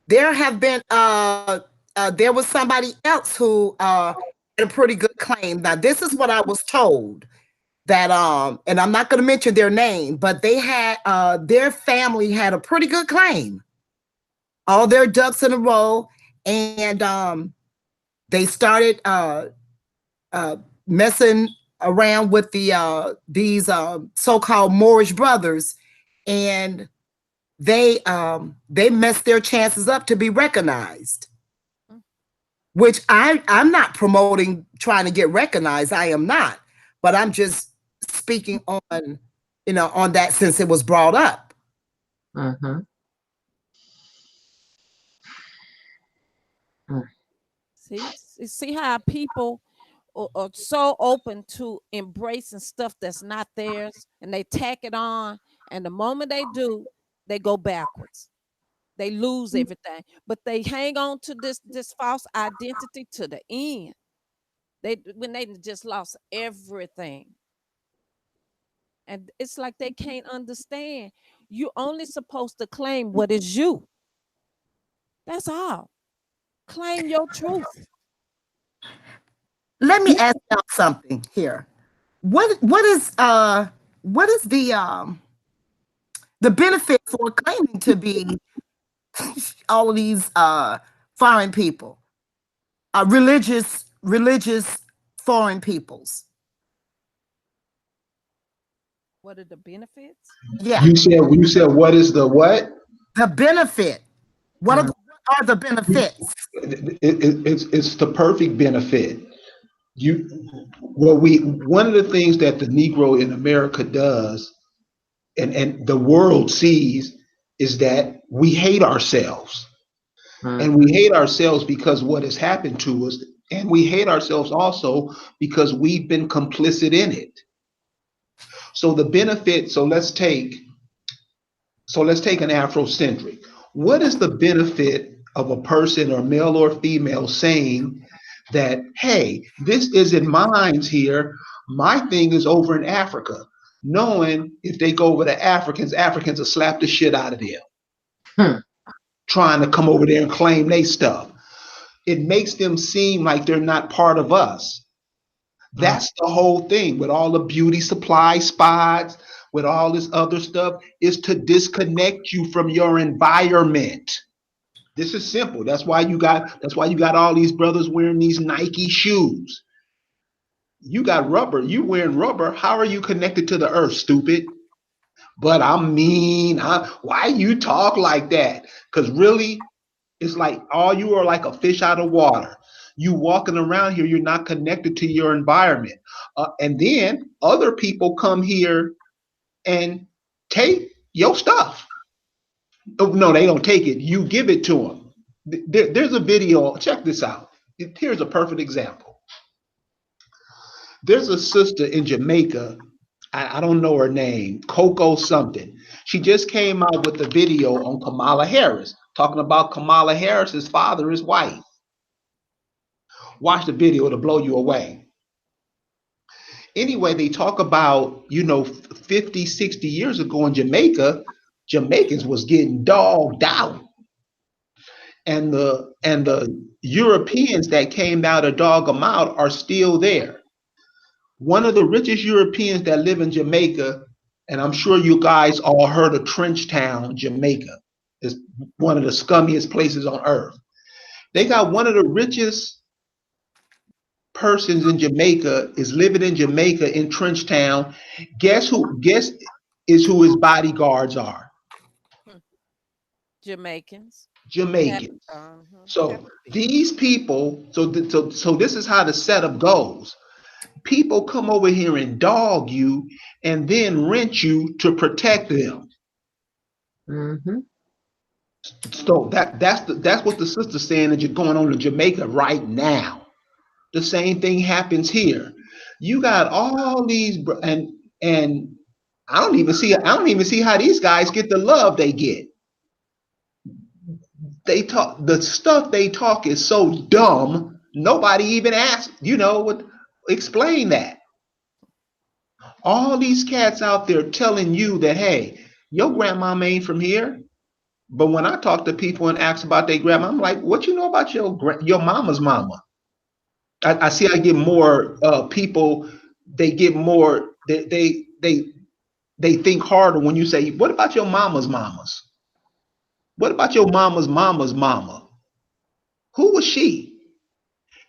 There have been there was somebody else who had a pretty good claim. Now this is what I was told that and I'm not going to mention their name, but they had their family had a pretty good claim. All their ducks in a row, and they started uh, messing around with these so-called Moorish brothers, and they messed their chances up to be recognized. Mm. Which I'm not promoting trying to get recognized. I am not, but I'm just speaking on on that since it was brought up. Mhm. Mm. See how people are so open to embracing stuff that's not theirs, and they tack it on, and the moment they do, they go backwards. They lose everything, but they hang on to this false identity to the end. They when they just lost everything, and it's like they can't understand. You only supposed to claim what is you. That's all. Claim your truth. Let me ask y'all something here. What is the benefit for claiming to be all of these foreign people, religious foreign peoples? What are the benefits? Yeah, You said what is the what? the benefit. Mm. What are the benefits? It's the perfect benefit. You well we one of the things that the Negro in America does and the world sees is that we hate ourselves. And Mhm. we hate ourselves because what has happened to us, and we hate ourselves also because we've been complicit in it. So the benefit, so let's take an Afrocentric. What is the benefit of a person or male or female saying that, hey, this isn't mine here, my thing is over in Africa, knowing if they go over to Africans will slap the shit out of them, Hmm. trying to come over there and claim they stuff. It makes them seem like they're not part of us. Mm. That's the whole thing with all the beauty supply spots, with all this other stuff, is to disconnect you from your environment. This is simple. That's why you got all these brothers wearing these Nike shoes. You got rubber, you wearing rubber. How are you connected to the earth, stupid? But I'm mean. Why you talk like that? Because really, it's like all you are like a fish out of water. You walking around here, you're not connected to your environment. And then other people come here and take your stuff. Oh, no, they don't take it. You give it to them. There's a video. Check this out. Here's a perfect example. There's a sister in Jamaica. I don't know her name, Coco something. She just came out with a video on Kamala Harris, talking about Kamala Harris's father is white. Watch the video, it'll blow you away. Anyway, they talk about, 50, 60 years ago in Jamaica, Jamaicans was getting dogged out. And the Europeans that came down to dog them out are still there. One of the richest Europeans that live in Jamaica, and I'm sure you guys all heard of Trenchtown, Jamaica. It's one of the scummiest places on earth. They got one of the richest persons in Jamaica is living in Jamaica in Trenchtown. Guess is who his bodyguards are? Hmm. Jamaicans. Jamaicans. Have So to be. these people, so this is how the setup goes. People come over here and dog you and then rent you to protect them. Mhm. So that's what the sister's saying that you're going on in Jamaica right now. The same thing happens here. You got all these and I don't even see how these guys get the love they get. They talk the stuff they talk is so dumb Nobody even asked, what, explain that. All these cats out there telling you that, hey, your grandmama ain't from here. But when I talk to people and ask about their grandma, I'm like, what you know about your mama's mama? I see I get more people, they get more, they think harder when you say, what about your mama's mamas? What about your mama's mama's mama? Who was she?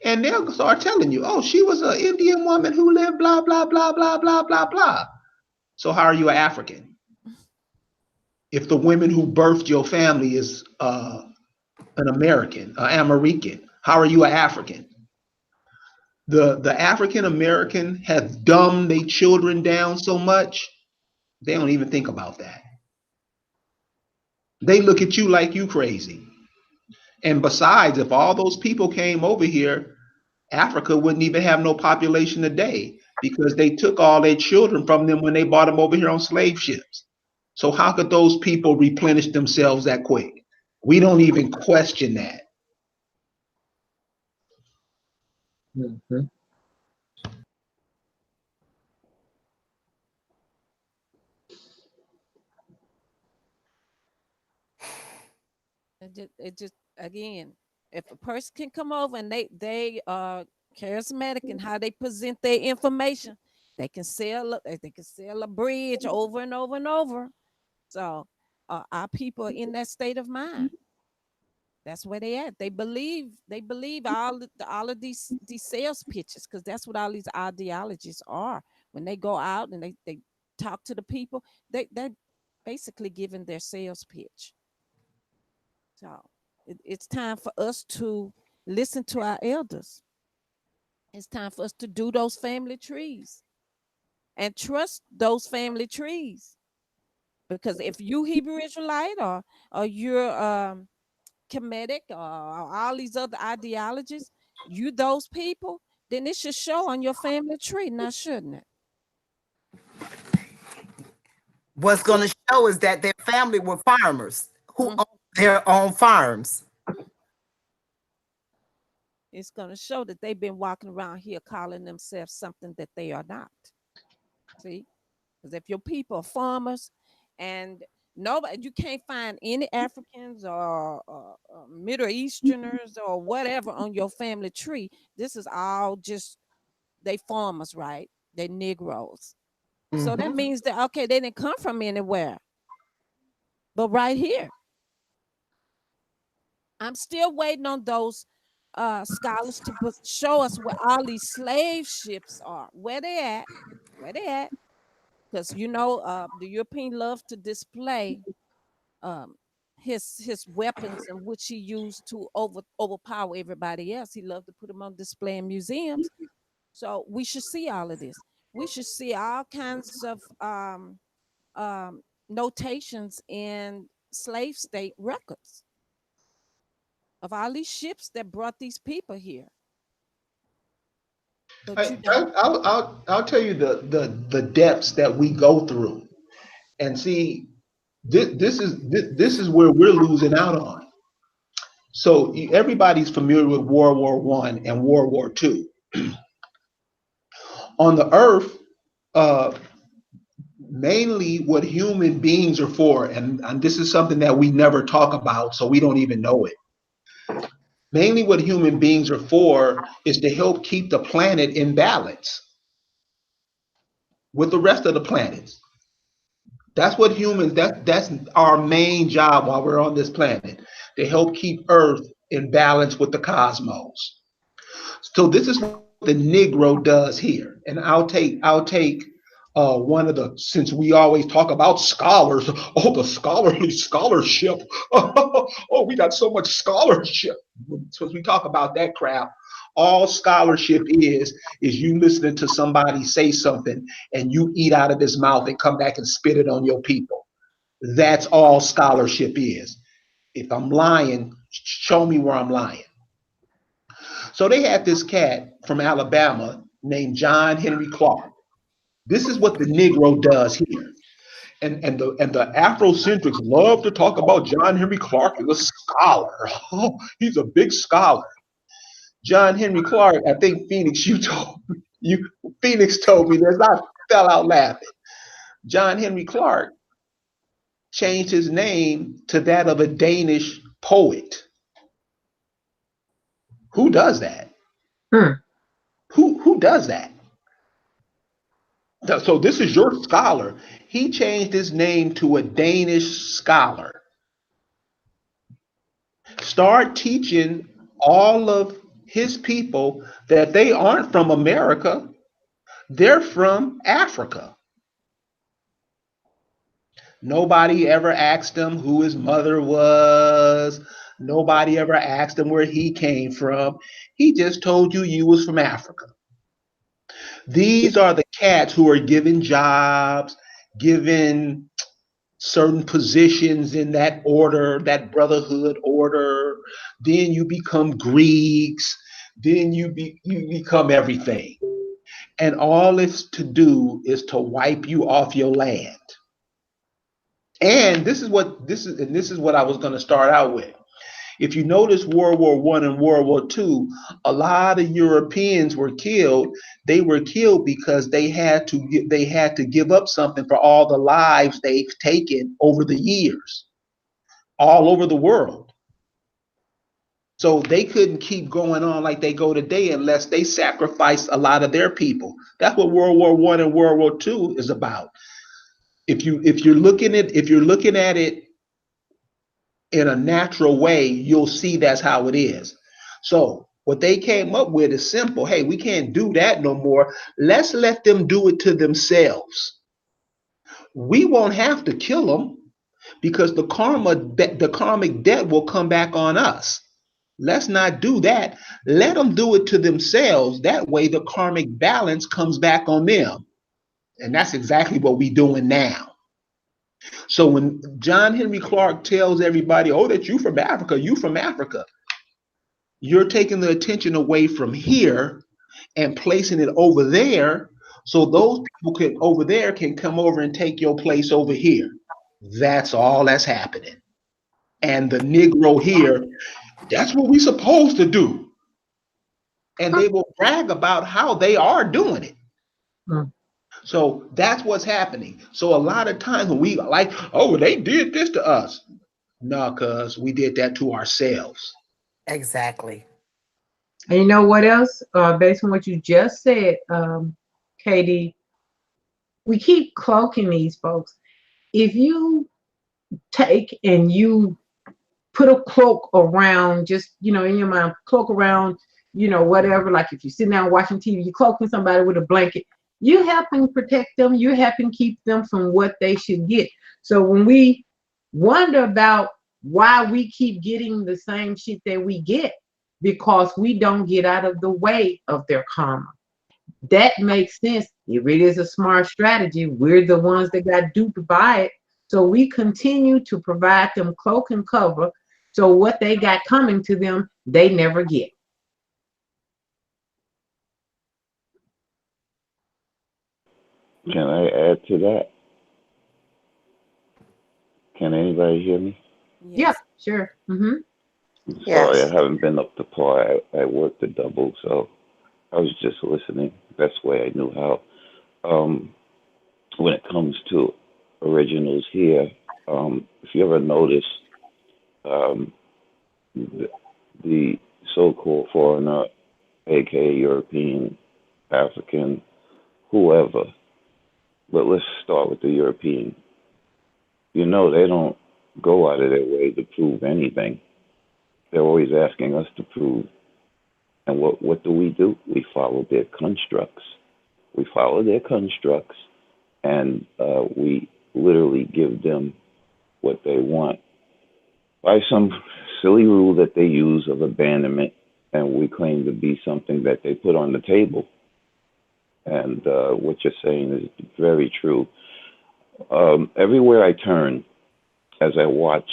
And they'll start telling you, oh, she was an Indian woman who lived blah, blah, blah, blah, blah, blah, blah. So how are you an African? If the women who birthed your family is an American, an American, how are you an African? The African American has dumbed their children down so much, they don't even think about that. They look at you like you crazy. And besides, if all those people came over here, Africa wouldn't even have no population today because they took all their children from them when they brought them over here on slave ships. So how could those people replenish themselves that quick? We don't even question that. Mhm. It just again, if a person can come over and they are charismatic in how they present their information, they can sell a bridge over and over and over. So our people are in that state of mind. That's where they at. They believe all of these sales pitches because that's what all these ideologies are. When they go out and they talk to the people, they basically giving their sales pitch. So it's time for us to listen to our elders. It's time for us to do those family trees and trust those family trees. Because if you Hebrew Israelite or you're Kemetic or all these other ideologies, you those people, then it should show on your family tree, now shouldn't it? What's going to show is that their family were farmers who Mm. owned their own farms. It's gonna show that they've been walking around here calling themselves something that they are not. See? Because if your people are farmers and nobody, you can't find any Africans or Middle Easterners or whatever on your family tree. This is all just they farmers, right? They Negroes. So that Mhm. means that okay, they didn't come from anywhere, but right here. I'm still waiting on those scholars to show us where all these slave ships are, where they at, because the European love to display um, his weapons and which he used to overpower everybody else. He loved to put them on display in museums. So we should see all of this. We should see all kinds of notations in slave state records of all these ships that brought these people here. But I, you don't. I'll tell you the depths that we go through, and see, this is where we're losing out on. So everybody's familiar with World War I and World War II. On the earth, uh, mainly what human beings are for, and this is something that we never talk about, so we don't even know it. Mainly what human beings are for is to help keep the planet in balance with the rest of the planets. That's what humans, that's our main job while we're on this planet, to help keep Earth in balance with the cosmos. So this is what the Negro does here. And I'll take one of the, since we always talk about scholars, oh, the scholarly scholarship. Oh, we got so much scholarship. Since we talk about that crap, all scholarship is you listening to somebody say something and you eat out of his mouth and come back and spit it on your people. That's all scholarship is. If I'm lying, show me where I'm lying. So they had this cat from Alabama named John Henry Clark. This is what the Negro does here. And the Afrocentrics love to talk about John Henry Clark as a scholar. Oh, he's a big scholar. John Henry Clark, I think Phoenix, Phoenix told me this. I fell out laughing. John Henry Clark changed his name to that of a Danish poet. Who does that? Hmm. Who does that? So this is your scholar. He changed his name to a Danish scholar. Start teaching all of his people that they aren't from America, they're from Africa. Nobody ever asked him who his mother was. Nobody ever asked him where he came from. He just told you you was from Africa. These are the cats who are given jobs, given certain positions in that order, that brotherhood order. Then you become Greeks. Then you become everything. And all it's to do is to wipe you off your land. And this is what I was going to start out with. If you notice World War One and World War Two, a lot of Europeans were killed. They were killed because they had to give up something for all the lives they've taken over the years, all over the world. So they couldn't keep going on like they go today unless they sacrificed a lot of their people. That's what World War One and World War Two is about. If you're looking at it in a natural way, you'll see that's how it is. So what they came up with is simple. Hey, we can't do that no more. Let's let them do it to themselves. We won't have to kill them because the karmic debt will come back on us. Let's not do that. Let them do it to themselves. That way the karmic balance comes back on them. And that's exactly what we're doing now. So when John Henry Clark tells everybody, oh, that you from Africa, you're taking the attention away from here and placing it over there so those people can over there can come over and take your place over here. That's all that's happening. And the Negro here, that's what we're supposed to do. And they will brag about how they are doing it. Hmm. So that's what's happening. So a lot of times when we like, oh, they did this to us. No, cuz we did that to ourselves. Exactly. And you know what else? Based on what you just said, Katie, we keep cloaking these folks. If you take and you put a cloak around, just in your mind, cloak around, whatever. Like if you're sitting down watching TV, you're cloaking somebody with a blanket. You're helping protect them. You're helping keep them from what they should get. So when we wonder about why we keep getting the same shit that we get, because we don't get out of the way of their karma. That makes sense. It really is a smart strategy. We're the ones that got duped by it. So we continue to provide them cloak and cover. So what they got coming to them, they never get. Can I add to that? Can anybody hear me? Yeah, Yes. sure. Sorry, I Yes. haven't been up to par. I worked a double, so I was just listening. Best way I knew how. Um, when it comes to originals here, if you ever notice, um, the so-called foreigner, aka European, African, whoever, but let's start with the European. You know, they don't go out of their way to prove anything. They're always asking us to prove. And what do? We follow their constructs. We follow their constructs, and we literally give them what they want by some silly rule that they use of abandonment, and we claim to be something that they put on the table. And what you're saying is very true. Everywhere I turn, as I watch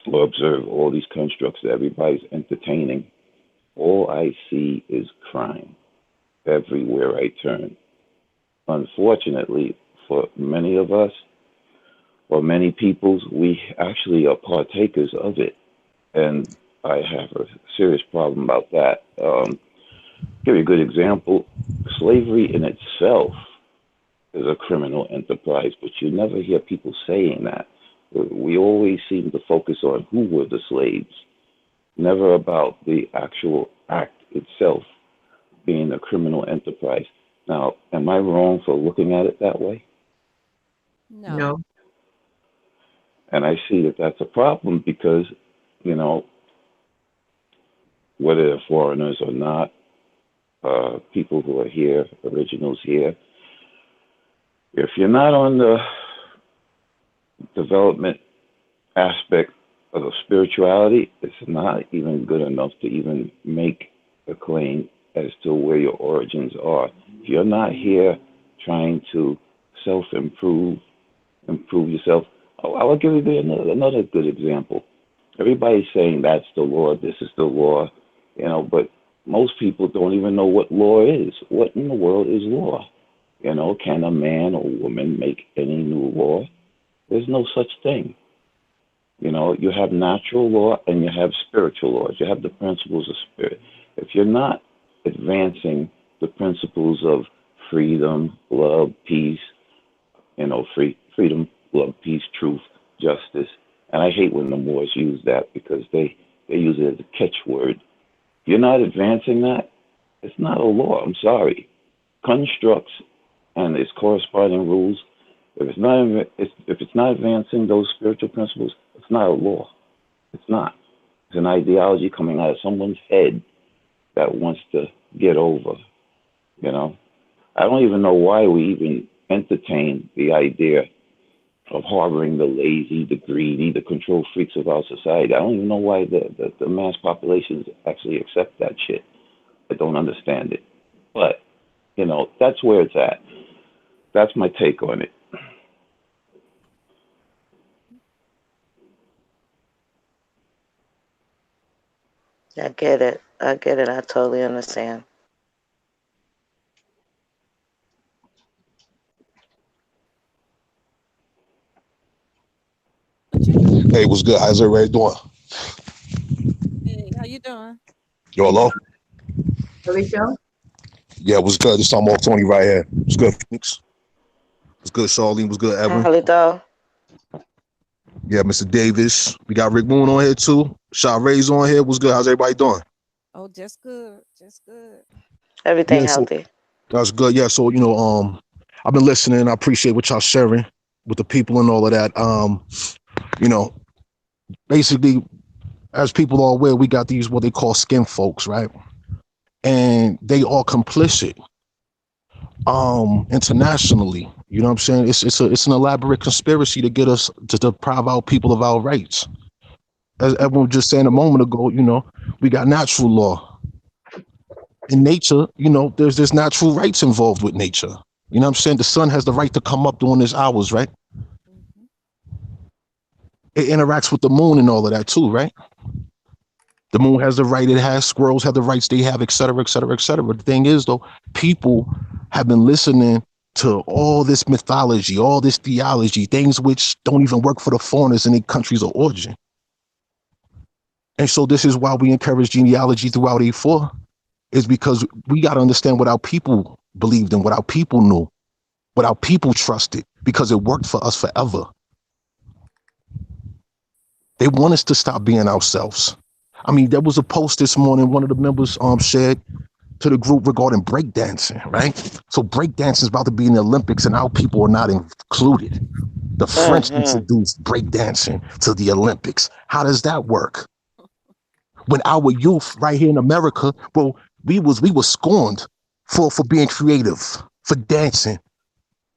or observe all these constructs that everybody's entertaining, all I see is crime everywhere I turn. Unfortunately, for many of us or many peoples, we actually are partakers of it. And I have a serious problem about that. Give you a good example. Slavery in itself is a criminal enterprise, but you never hear people saying that. We always seem to focus on who were the slaves, never about the actual act itself being a criminal enterprise. Now, am I wrong for looking at it that way? No. No. And I see that that's a problem because, you know, whether they're foreigners or not, people who are here, originals here, if you're not on the development aspect of the spirituality, it's not even good enough to even make a claim as to where your origins are. If you're not here trying to self-improve, improve yourself, I'll give you another good example. Everybody's saying that's the law, this is the law, you know, but most people don't even know what law is. What in the world is law? You know, can a man or woman make any new law? There's no such thing. You know, you have natural law and you have spiritual laws. You have the principles of spirit. If you're not advancing the principles of freedom, love, peace, you know, freedom, love, peace, truth, justice, and I hate when the Moors use that because they use it as a catchword. If you're not advancing that, it's not a law. I'm sorry. Constructs and its corresponding rules. If it's not advancing those spiritual principles, it's not a law. It's not. It's an ideology coming out of someone's head that wants to get over. You know, I don't even know why we even entertain the idea of harboring the lazy, the greedy, the control freaks of our society. I don't even know why the mass populations actually accept that shit. I don't understand it. But, you know, that's where it's at. That's my take on it. I get it. I get it. I totally understand. What you? Hey, what's good? How's everybody doing? Hey, how you doing? Yo, Hey, hello? Alicia. Yeah, what's good? This time off Tony right here. What's good, Phoenix? What's good, Charlene? What's good, Evan? Halito. Yeah, Mr. Davis. We got Rick Moon on here too. Shot Ray's on here. What's good? How's everybody doing? Oh, just good. Just good. Everything Yeah, so healthy. that's good. Yeah, so I've been listening. I appreciate what y'all sharing with the people and all of that. You know, basically, as people are aware, we got these what they call skin folks, right? And they are complicit internationally. You know what I'm saying? It's an elaborate conspiracy to get us to deprive our people of our rights. As everyone was just saying a moment ago, you know, we got natural law. In nature, you know, there's natural rights involved with nature. You know what I'm saying? The sun has the right to come up during its hours, right? Hmm. It interacts with the moon and all of that too, right? The moon has the right it has, squirrels have the rights they have, et cetera, et cetera, et cetera. The thing is, though, people have been listening to all this mythology, all this theology, things which don't even work for the foreigners in their countries of origin. And so this is why we encourage genealogy throughout A4, is because we got to understand what our people believed in, what our people knew, what our people trusted, because it worked for us forever. They want us to stop being ourselves. I mean, there was a post this morning, one of the members shared to the group regarding breakdancing, right? So breakdancing is about to be in the Olympics and our people are not included. The French Mm-hmm. introduced breakdancing to the Olympics. How does that work? When our youth right here in America, bro, we were scorned for being creative, for dancing,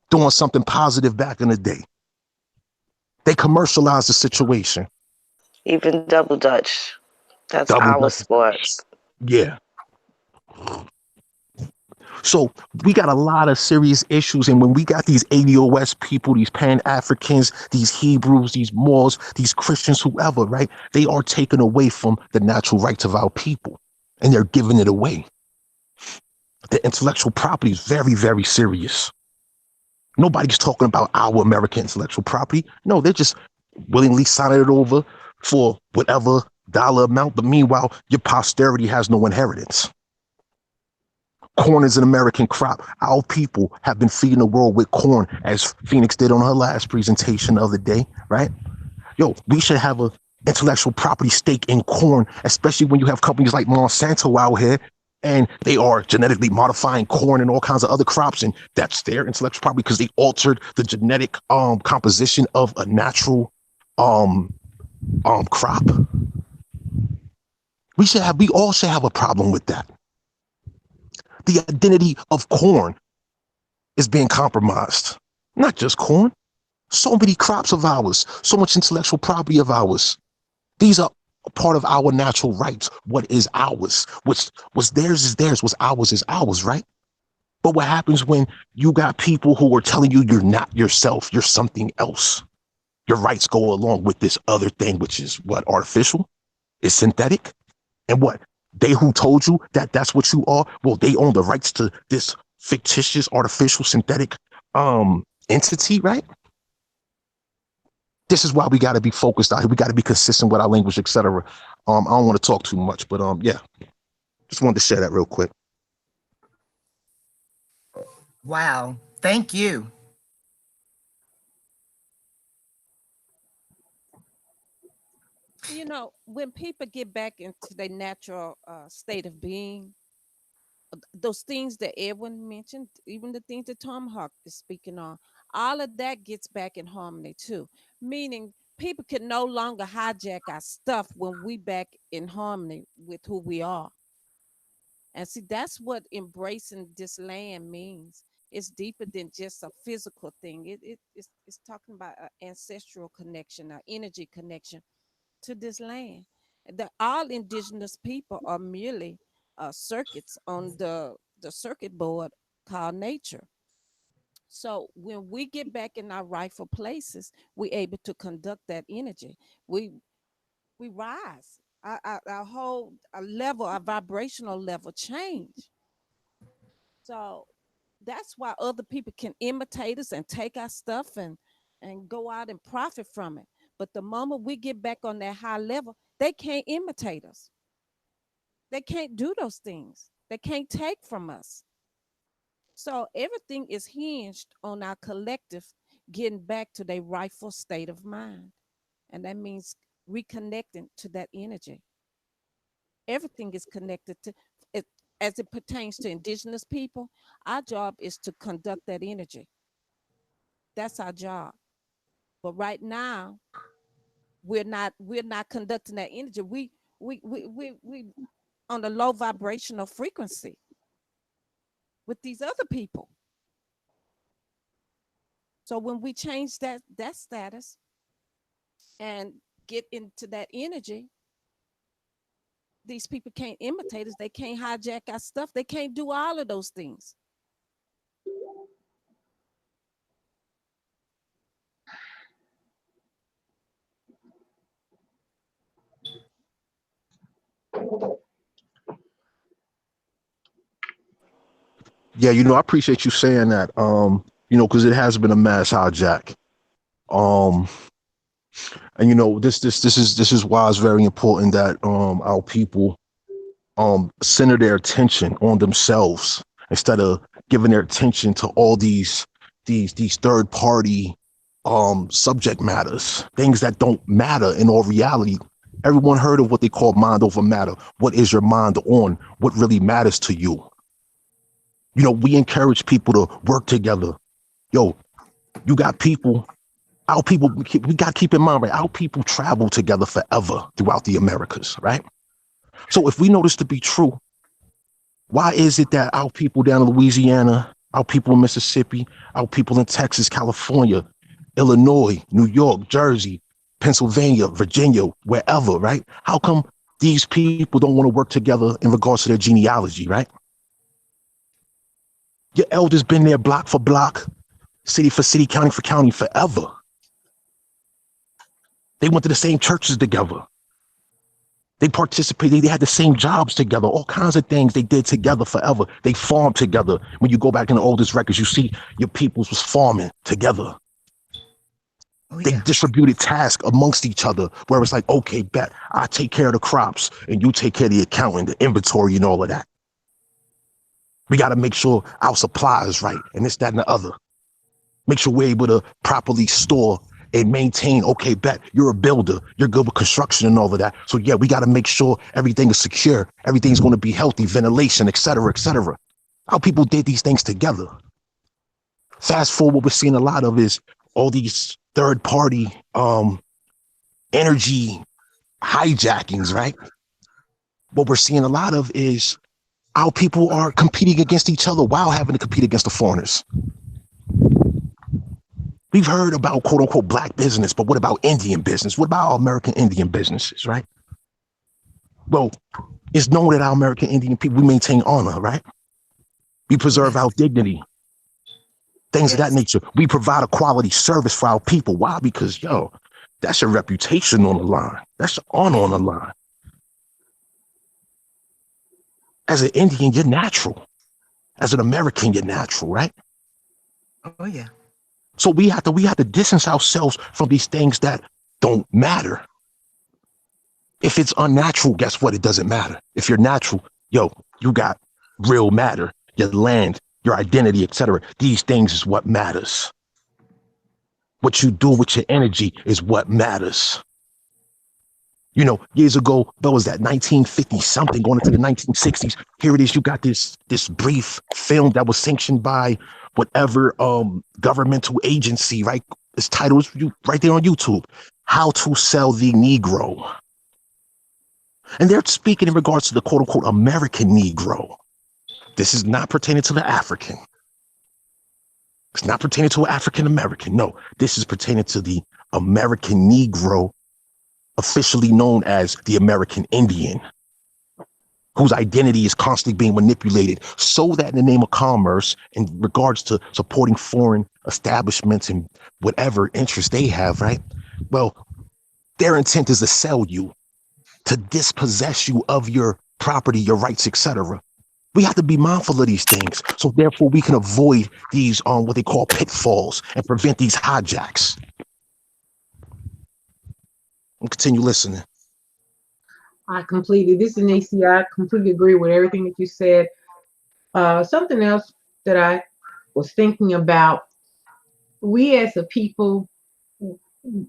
doing something positive back in the day. They commercialized the situation. Even double dutch. That's Double our dutch. sport. Yeah. So we got a lot of serious issues. And when we got these ADOS people, these Pan-Africans, these Hebrews, these Moors, these Christians, whoever, right? They are taken away from the natural rights of our people and they're giving it away. The intellectual property is very, very serious. Nobody's talking about our American intellectual property. No, they're just willingly signing it over for whatever dollar amount, but meanwhile, your posterity has no inheritance. Corn is an American crop. Our people have been feeding the world with corn, as Phoenix did on her last presentation the other day, right? Yo, we should have a intellectual property stake in corn, especially when you have companies like Monsanto out here, and they are genetically modifying corn and all kinds of other crops, and that's their intellectual property because they altered the genetic composition of a natural crop. We all should have a problem with that. The identity of corn is being compromised. Not just corn, so many crops of ours, so much intellectual property of ours. These are part of our natural rights. What is ours? What's theirs is theirs. What's ours is ours, right? But what happens when you got people who are telling you you're not yourself, you're something else? Your rights go along with this other thing, which is what? Artificial? Is synthetic? And what? They who told you that that's what you are, well, they own the rights to this fictitious, artificial, synthetic entity, right? This is why we got to be focused out here. We got to be consistent with our language, etc. I don't want to talk too much, but yeah, just wanted to share that real quick. Wow, thank you. You know, when people get back into their natural state of being, those things that Edwin mentioned, even the things that Tomahawk is speaking on, all of that gets back in harmony too. Meaning people can no longer hijack our stuff when we back in harmony with who we are. And see, that's what embracing this land means. It's deeper than just a physical thing. It's talking about an ancestral connection, an energy connection to this land. All indigenous people are merely circuits on the circuit board called nature. So when we get back in our rightful places, we're able to conduct that energy. We rise. Our whole our level, our vibrational level change. So that's why other people can imitate us and take our stuff and go out and profit from it. But the moment we get back on that high level, they can't imitate us. They can't do those things. They can't take from us. So everything is hinged on our collective getting back to their rightful state of mind. And that means reconnecting to that energy. Everything is connected to it as it pertains to indigenous people. Our job is to conduct that energy. That's our job. But right now, we're not conducting that energy. We on a low vibrational frequency with these other people. So when we change that status and get into that energy, these people can't imitate us. They can't hijack our stuff. They can't do all of those things. Yeah, I appreciate you saying that. Because it has been a mass hijack. Um, and this is why it's very important that our people center their attention on themselves instead of giving their attention to all these third party subject matters, things that don't matter in all reality. Everyone heard of what they call mind over matter. What is your mind on? What really matters to you? We encourage people to work together. Yo, you got people, our people, we got to keep in mind, right? Our people travel together forever throughout the Americas, right? So if we know this to be true, why is it that our people down in Louisiana, our people in Mississippi, our people in Texas, California, Illinois, New York, Jersey, Pennsylvania, Virginia, wherever, right? How come these people don't want to work together in regards to their genealogy, right? Your elders been there block for block, city for city, county for county forever. They went to the same churches together. They participated, they had the same jobs together, all kinds of things they did together forever. They farmed together. When you go back in the oldest records, you see your peoples was farming together. They distributed tasks amongst each other where it's like, okay, bet I take care of the crops and you take care of the accounting, the inventory and all of that. We got to make sure our supply is right and this, that, and the other. Make sure we're able to properly store and maintain, okay, bet you're a builder, you're good with construction and all of that. So yeah, we got to make sure everything is secure, everything's going to be healthy, ventilation, et cetera, et cetera. How people did these things together. Fast forward, what we're seeing a lot of is all these third party energy hijackings, right? What we're seeing a lot of is our people are competing against each other while having to compete against the foreigners. We've heard about quote unquote black business, but what about Indian business? What about our American Indian businesses, right? Well, it's known that our American Indian people, we maintain honor, right? We preserve our dignity, things of that nature. We provide a quality service for our people. Why? Because, yo, that's your reputation on the line. That's your honor on the line. As an Indian, you're natural. As an American, you're natural, right? Oh yeah. So we have to distance ourselves from these things that don't matter. If it's unnatural, guess what? It doesn't matter. If you're natural, yo, you got real matter, your land, your identity, etc. These things is what matters. What you do with your energy is what matters. You know, years ago, what was that, 1950 something, going into the 1960s? Here it is, you got this brief film that was sanctioned by whatever governmental agency, right? Its title is right there on YouTube, How to Sell the Negro. And they're speaking in regards to the quote unquote American Negro. This is not pertaining to the African. It's not pertaining to an African American. No, this is pertaining to the American Negro, officially known as the American Indian, whose identity is constantly being manipulated so that in the name of commerce, in regards to supporting foreign establishments and whatever interest they have, right? Well, their intent is to sell you, to dispossess you of your property, your rights, etc. We have to be mindful of these things, so therefore we can avoid these what they call pitfalls and prevent these hijacks. And continue listening. This is Nacy. I completely agree with everything that you said. Something else that I was thinking about, we as a people,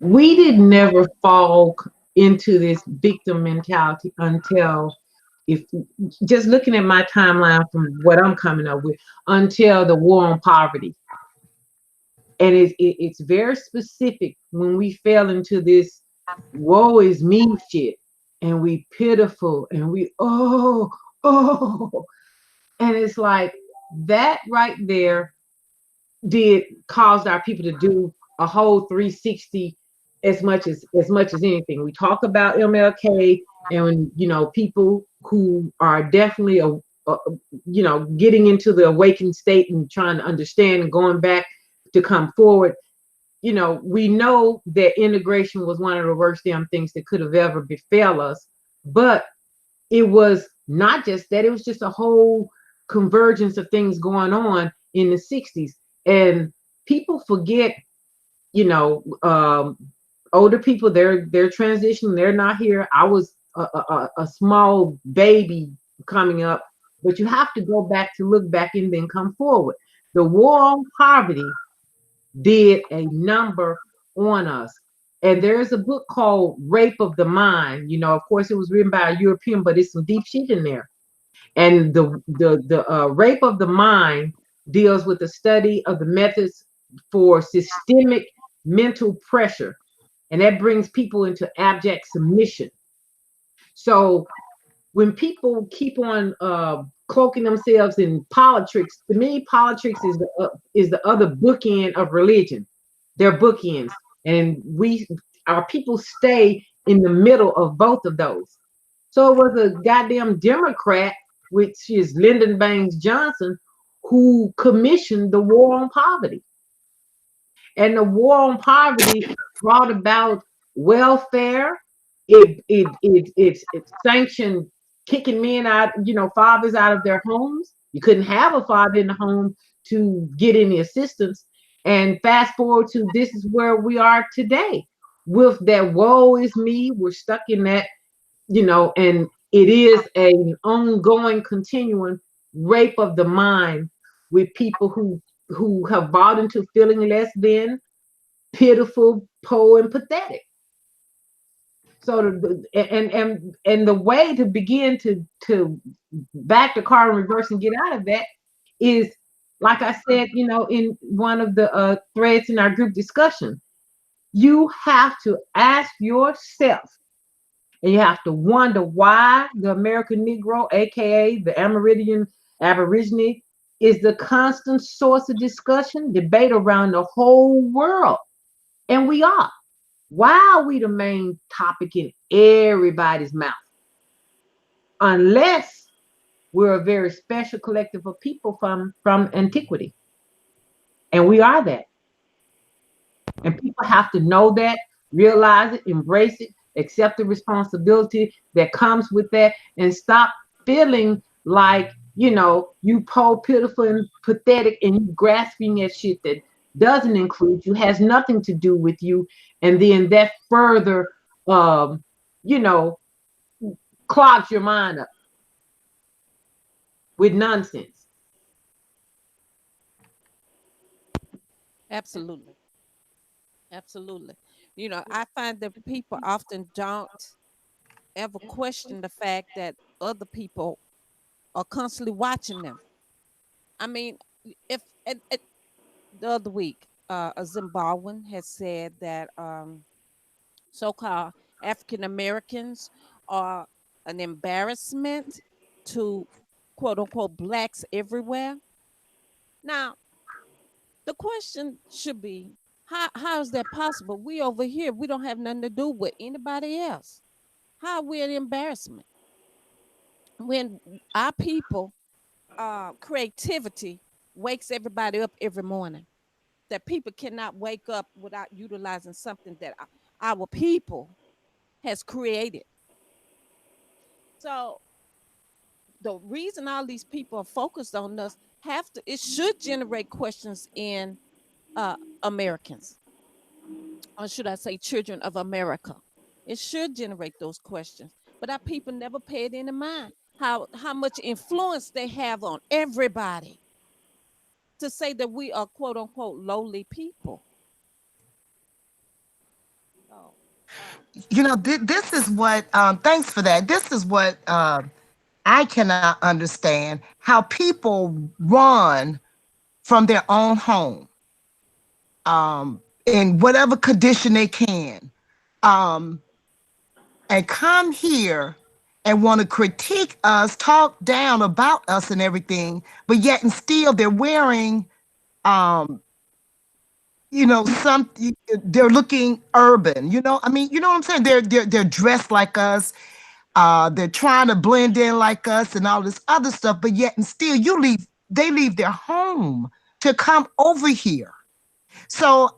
we did never fall into this victim mentality until, if just looking at my timeline from what I'm coming up with, until the war on poverty. And it's very specific when we fell into this woe is me shit, and we pitiful, and we oh, and it's like that right there did caused our people to do a whole 360 as much as anything. We talk about MLK and people who are definitely getting into the awakened state and trying to understand and going back to come forward. We know that integration was one of the worst damn things that could have ever befell us, but it was not just that, it was just a whole convergence of things going on in the 60s. And people forget, older people, they're transitioning, they're not here. I was a small baby coming up, but you have to go back to look back and then come forward. The war on poverty did a number on us. And there's a book called Rape of the Mind. Of course, it was written by a European, but it's some deep shit in there. And the Rape of the Mind deals with the study of the methods for systemic mental pressure, and that brings people into abject submission. So when people keep on cloaking themselves in politics, to me, politics is the other bookend of religion. They're bookends, and our people stay in the middle of both of those. So it was a goddamn Democrat, which is Lyndon Baines Johnson, who commissioned the war on poverty. And the war on poverty brought about welfare. It sanctioned kicking men out, fathers out of their homes. You couldn't have a father in the home to get any assistance. And fast forward to this is where we are today with that woe is me. We're stuck in that, and it is an ongoing, continuing rape of the mind with people who have bought into feeling less than, pitiful, poor, and pathetic. So and the way to begin to back the car in reverse and get out of that is, like I said, in one of the threads in our group discussion, you have to ask yourself, and you have to wonder why the American Negro, aka the Amerindian Aborigine, is the constant source of discussion, debate around the whole world. And we are. Why are we the main topic in everybody's mouth? Unless we're a very special collective of people from antiquity. And we are that. And people have to know that, realize it, embrace it, accept the responsibility that comes with that, and stop feeling like, you poor, pitiful, and pathetic, and you grasping at shit that doesn't include you, has nothing to do with you. And then that further, you know, clogs your mind up with nonsense. Absolutely. Absolutely. I find that people often don't ever question the fact that other people are constantly watching them. I mean, if the other week, a Zimbabwean has said that so-called African Americans are an embarrassment to quote unquote blacks everywhere. Now, the question should be, how is that possible? We over here, we don't have nothing to do with anybody else. How are we an embarrassment when our people creativity wakes everybody up every morning? That people cannot wake up without utilizing something that our people has created. So the reason all these people are focused on us it should generate questions in Americans, or should I say children of America. It should generate those questions. But our people never pay it any mind how much influence they have on everybody to say that we are quote unquote lowly people. So This is what, thanks for that. This is what I cannot understand, how people run from their own home in whatever condition they can, um, and come here and want to critique us, talk down about us and everything, but yet and still they're wearing, um, some, they're looking urban. I mean, you know what I'm saying? They're dressed like us. They're trying to blend in like us and all this other stuff, but yet and still they leave their home to come over here. So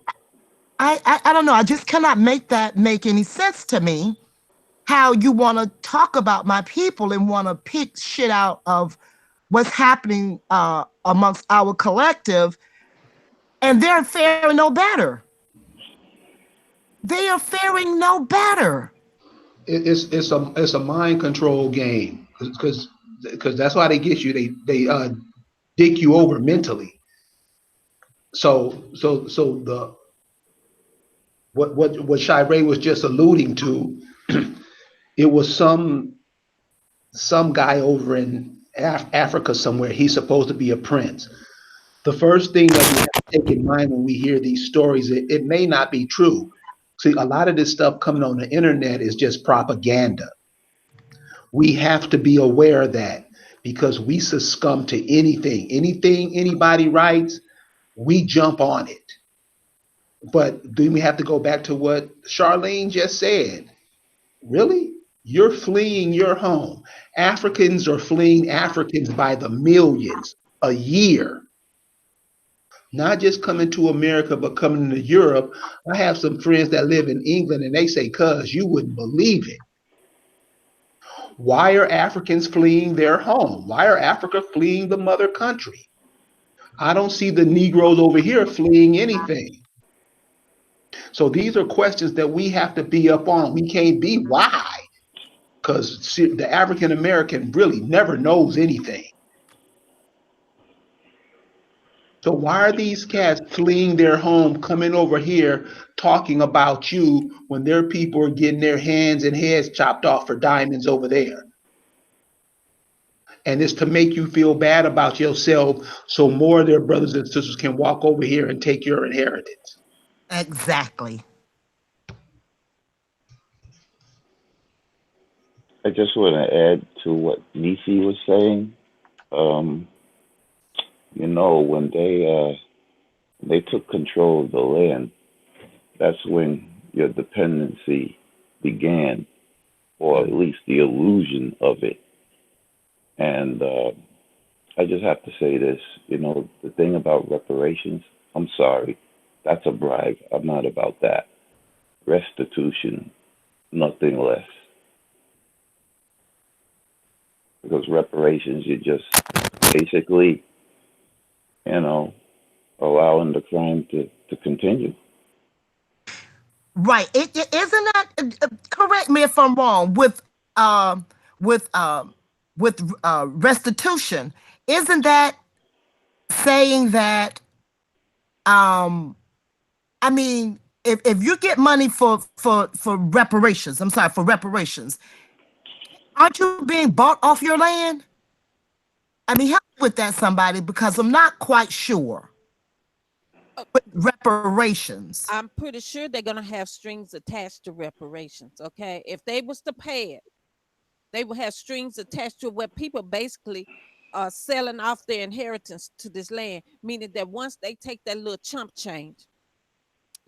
I don't know. I just cannot make that make any sense to me. How you want to talk about my people and want to pick shit out of what's happening amongst our collective, and they're faring no better. They are faring no better. It's a mind control game, because that's why they get you. They dick you over mentally. So the what Shirey was just alluding to, it was some guy over in Africa somewhere. He's supposed to be a prince. The first thing that we have to take in mind when we hear these stories, it may not be true. See, a lot of this stuff coming on the internet is just propaganda. We have to be aware of that, because we succumb to anything anybody writes, we jump on it. But then we have to go back to what Charlene just said. Really? You're fleeing your home. Africans are fleeing Africans by the millions a year. Not just coming to America, but coming to Europe. I have some friends that live in England, and they say, cuz you wouldn't believe it. Why are Africans fleeing their home? Why are Africa fleeing the mother country? I don't see the Negroes over here fleeing anything. So these are questions that we have to be up on. We can't be why, because the African American really never knows anything. So why are these cats fleeing their home, coming over here, talking about you when their people are getting their hands and heads chopped off for diamonds over there? And it's to make you feel bad about yourself so more of their brothers and sisters can walk over here and take your inheritance. Exactly. I just want to add to what Nisi was saying. Um, when they took control of the land, that's when your dependency began, or at least the illusion of it. And I just have to say this, the thing about reparations, I'm sorry, that's a bribe. I'm not about that. Restitution, nothing less. Because reparations, you're just basically, you know, allowing the crime to continue. Right. Isn't that correct me if I'm wrong um with restitution? Isn't that saying that I mean if you get money for reparations, I'm sorry, for reparations, aren't you being bought off your land? I mean, help with that somebody because I'm not quite sure. Uh, With reparations. I'm pretty sure they're gonna have strings attached to reparations. Okay, if they was to pay it, they would have strings attached to where people basically are selling off their inheritance to this land, meaning that once they take that little chump change,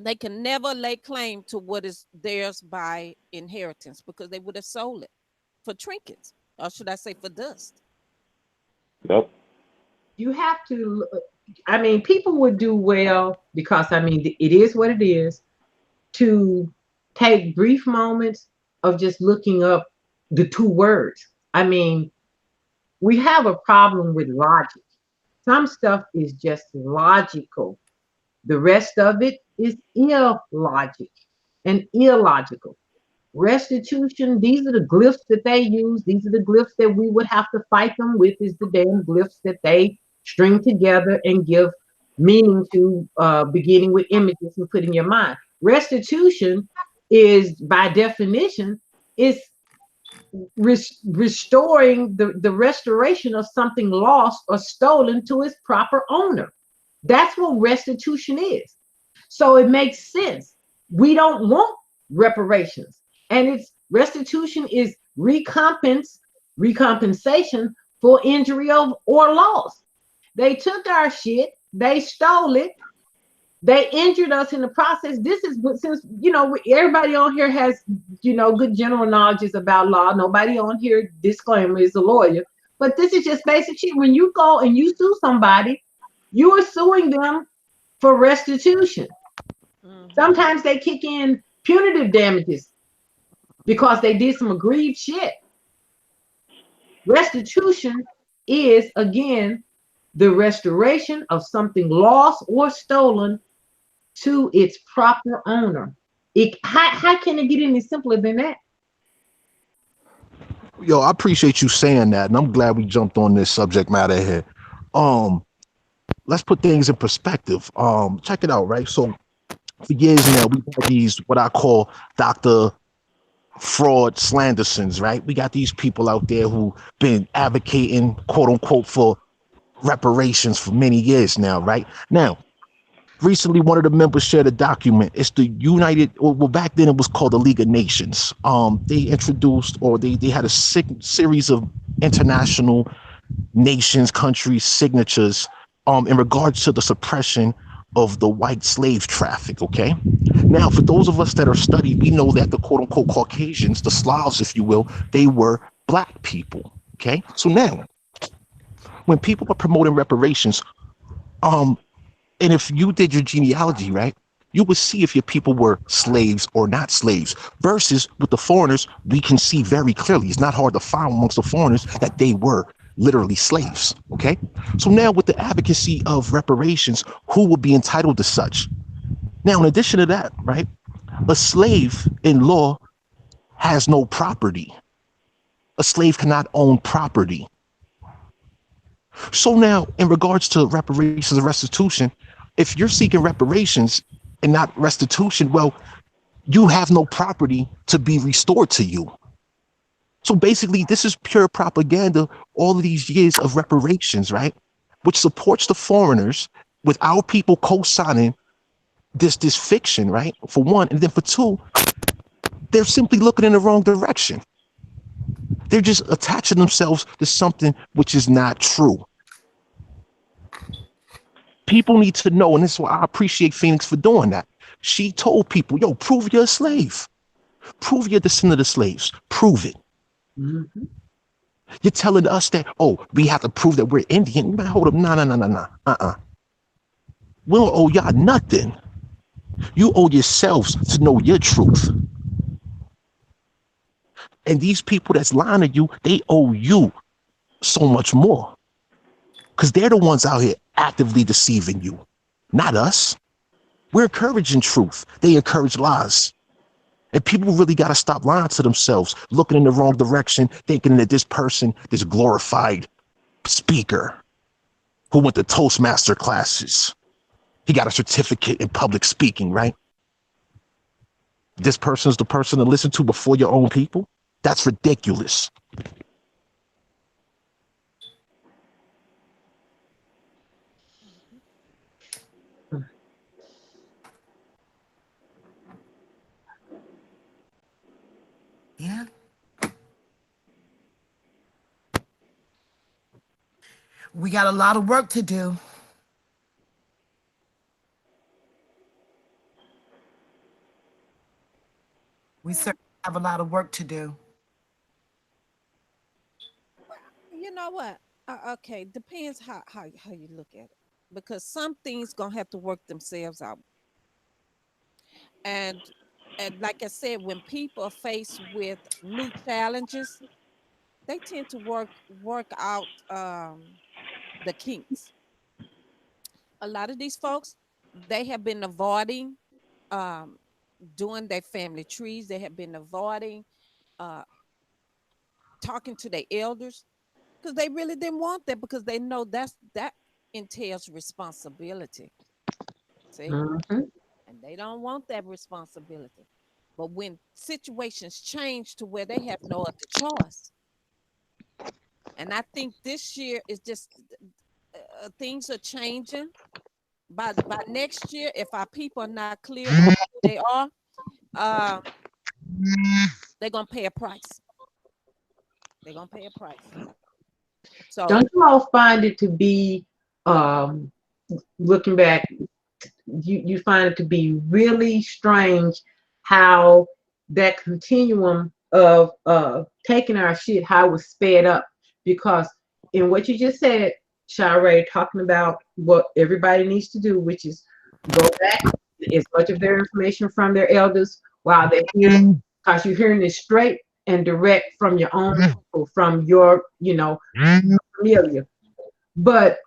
they can never lay claim to what is theirs by inheritance because they would have sold it for trinkets, or should I say for dust. Yep. You have to, I mean, people would do well because, I mean, it is what it is to take brief moments of just looking up the two words. I mean, we have a problem with logic. Some stuff is just logical. The rest of it is illogic and illogical. Restitution, these are the glyphs that they use. These are the glyphs that we would have to fight them with, is the damn glyphs that they string together and give meaning to, beginning with images and put in your mind. Restitution is, by definition, is restoring the restoration of something lost or stolen to its proper owner. That's what restitution is. So it makes sense. We don't want reparations. And it's restitution is recompensation for injury or loss. They took our shit, they stole it, they injured us in the process. This is what, since everybody on here has good general knowledge about law. Nobody on here, disclaimer, is a lawyer. But this is just basic shit. When you go and you sue somebody, you are suing them for restitution. Mhm. Sometimes they kick in punitive damages because they did some aggrieved shit. Restitution is, again, the restoration of something lost or stolen to its proper owner. How can it get any simpler than that? Yo, I appreciate you saying that, and I'm glad we jumped on this subject matter here. Um, let's put things in perspective. Check it out, right? So for years now, we've had these what I call Dr. Fraud Slandersons, right? We got these people out there who been advocating, quote unquote, for reparations for many years now, right? Now, recently one of the members shared a document. It's the United, well, back then it was called the League of Nations. They introduced, or they had a series of international nations, countries, signatures in regards to the suppression of the white slave traffic. Okay. Now, for those of us that are studied, we know that the quote unquote Caucasians, the Slavs, if you will, they were black people. Okay. So now, when people are promoting reparations, and if you did your genealogy, right, you would see if your people were slaves or not slaves. Versus with the foreigners, we can see very clearly, it's not hard to find amongst the foreigners that they were literally slaves. Okay. So now with the advocacy of reparations, who will be entitled to such? Now, in addition to that, right, a slave in law has no property. A slave cannot own property. So now, in regards to reparations and restitution, if you're seeking reparations and not restitution, well, you have no property to be restored to you. So basically, this is pure propaganda, all of these years of reparations, right? Which supports the foreigners with our people co-signing this fiction, right? For one, and then for two, they're simply looking in the wrong direction. They're just attaching themselves to something which is not true. People need to know, and this is why I appreciate Phoenix for doing that. She told people, yo, prove you're a slave. Prove you're a descendant of slaves. Prove it. Mm-hmm. You're telling us that, oh, we have to prove that we're Indian. Man, hold up. No. We don't owe y'all nothing. You owe yourselves to know your truth. And these people that's lying to you, they owe you so much more. Because they're the ones out here actively deceiving you, not us. We're encouraging truth. They encourage lies. And people really got to stop lying to themselves, looking in the wrong direction, thinking that this person, this glorified speaker who went to Toastmaster classes, he got a certificate in public speaking, right? This person's the person to listen to before your own people? That's ridiculous. Yeah. We got a lot of work to do. We certainly have a lot of work to do. You know what? Okay, depends how you look at it, because some things gonna have to work themselves out. And like I said, when people are faced with new challenges, they tend to work out the kinks. A lot of these folks, they have been avoiding um, doing their family trees. They have been avoiding uh, talking to their elders because they really didn't want that, because they know that entails responsibility. See, Mm-hmm. and they don't want that responsibility. But when situations change to where they have no other choice, and I think this year is just things are changing. By next year, if our people are not clear on who they are, uh, they're gonna pay a price. They're gonna pay a price. So Don't you all find it to be, um, looking back, you find it to be really strange how that continuum of taking our shit, how it was sped up? Because in what you just said, Shire, talking about what everybody needs to do, which is go back as much of their information from their elders while they're here, because you're hearing it straight and direct from your own people, from your, familiar. But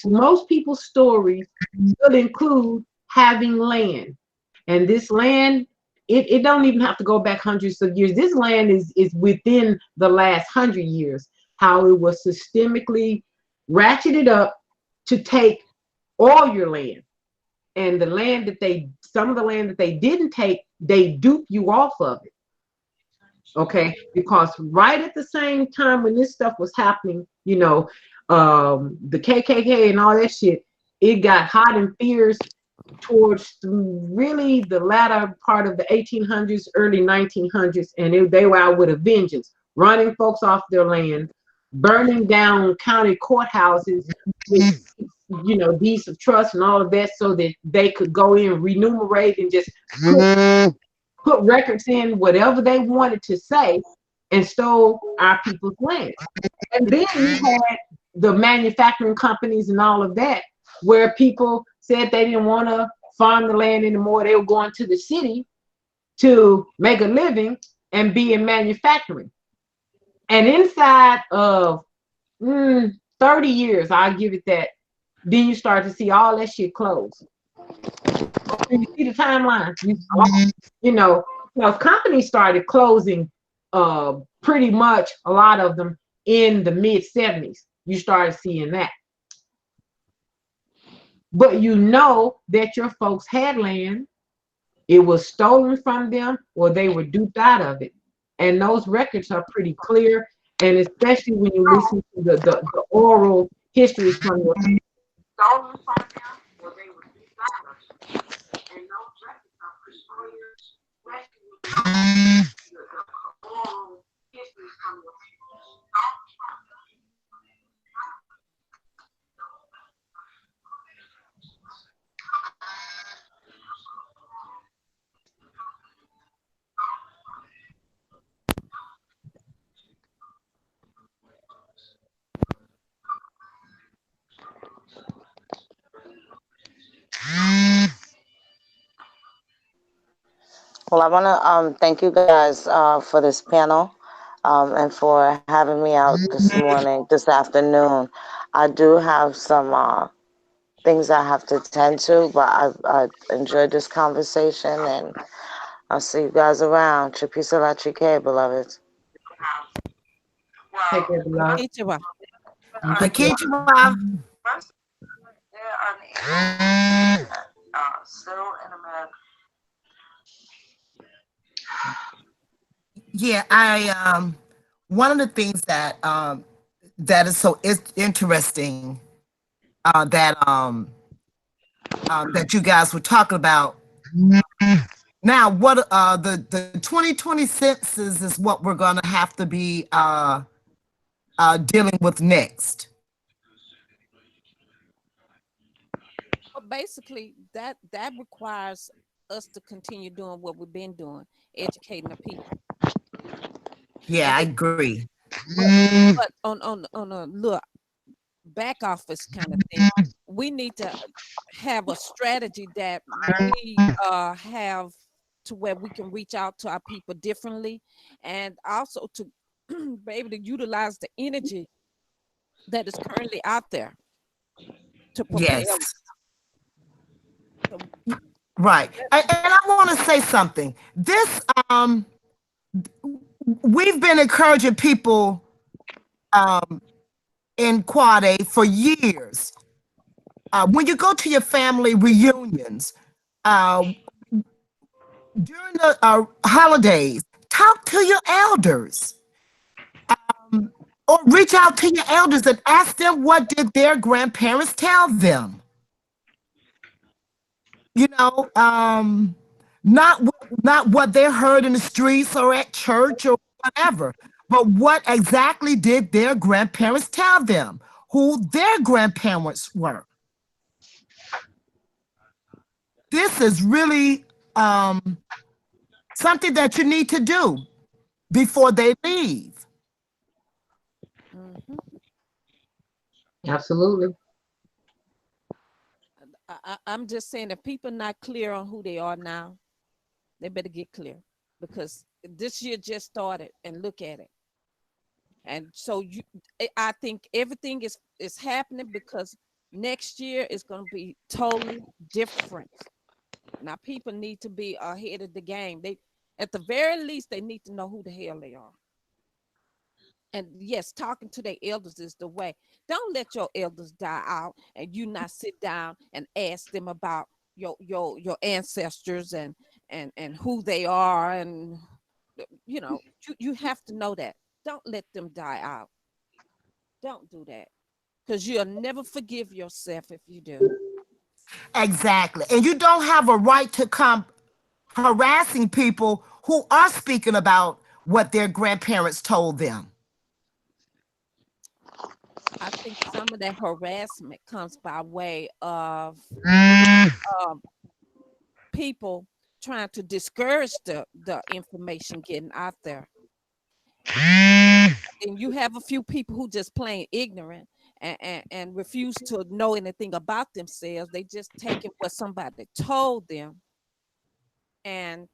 most people's stories will include having land. And this land, it don't even have to go back hundreds of years. This land is within the last 100 years, how it was systemically ratcheted up to take all your land. And some of the land that they didn't take, they dupe you off of it. Okay, because right at the same time when this stuff was happening, the KKK and all that shit, it got hot and fierce towards really the latter part of the 1800s, early 1900s, and they were out with a vengeance, running folks off their land, burning down county courthouses with, deeds of trust and all of that, so that they could go in, remunerate, and just put records in whatever they wanted to say, and stole our people's land. And then you had the manufacturing companies and all of that, where people said they didn't want to farm the land anymore. They were going to the city to make a living and be in manufacturing. And inside of 30 years, I'll give it that. Then you start to see all that shit close. You see the timeline. You know, because companies started closing pretty much a lot of them in the mid 70s. You started seeing that. But you know that your folks had land, it was stolen from them, or they were duped out of it. And those records are pretty clear. And especially when you listen to the oral histories from your stolen from them, or they were duped out of it. And those records are pretty clear, especially when you listen to the oral histories from your Well, I want to thank you guys for this panel and for having me out this morning, this afternoon. I do have some things I have to attend to, but I enjoyed this conversation, and I'll see you guys around. Chipisa la chique, beloveds. take care, beloved. Konnichiwa. Akichiwa. They're unable still in America. Yeah, I one of the things that that is so interesting that you guys were talking about. Now, what the 2020 census is what we're gonna have to be dealing with next. Well, basically, that requires us to continue doing what we've been doing, educating the people. Yeah, And I the, agree. but on a look back office kind of thing, we need to have a strategy that we have to where we can reach out to our people differently, and also to be able to utilize the energy that is currently out there to Yes, propel. So right. And I want to say something. This we've been encouraging people in Quad A for years. When you go to your family reunions, uh, during the holidays, talk to your elders or reach out to your elders and ask them what did their grandparents tell them. You know, not not what they heard in the streets or at church or whatever, but what exactly did their grandparents tell them, who their grandparents were. This is really something that you need to do before they leave. mhm. Absolutely. I'm just saying, if people not clear on who they are now, they better get clear, because this year just started and look at it. And so I think everything is happening because next year is going to be totally different. Now people need to be ahead of the game. They, at the very least, they need to know who the hell they are. And yes, talking to their elders is the way. Don't let your elders die out and you not sit down and ask them about your ancestors and who they are, and you have to know that. Don't let them die out. Don't do that, because you'll never forgive yourself if you do. Exactly. And you don't have a right to come harassing people who are speaking about what their grandparents told them. I think some of that harassment comes by way of um, people trying to discourage the information getting out there. And you have a few people who just plain ignorant and refuse to know anything about themselves. They just taking what somebody told them and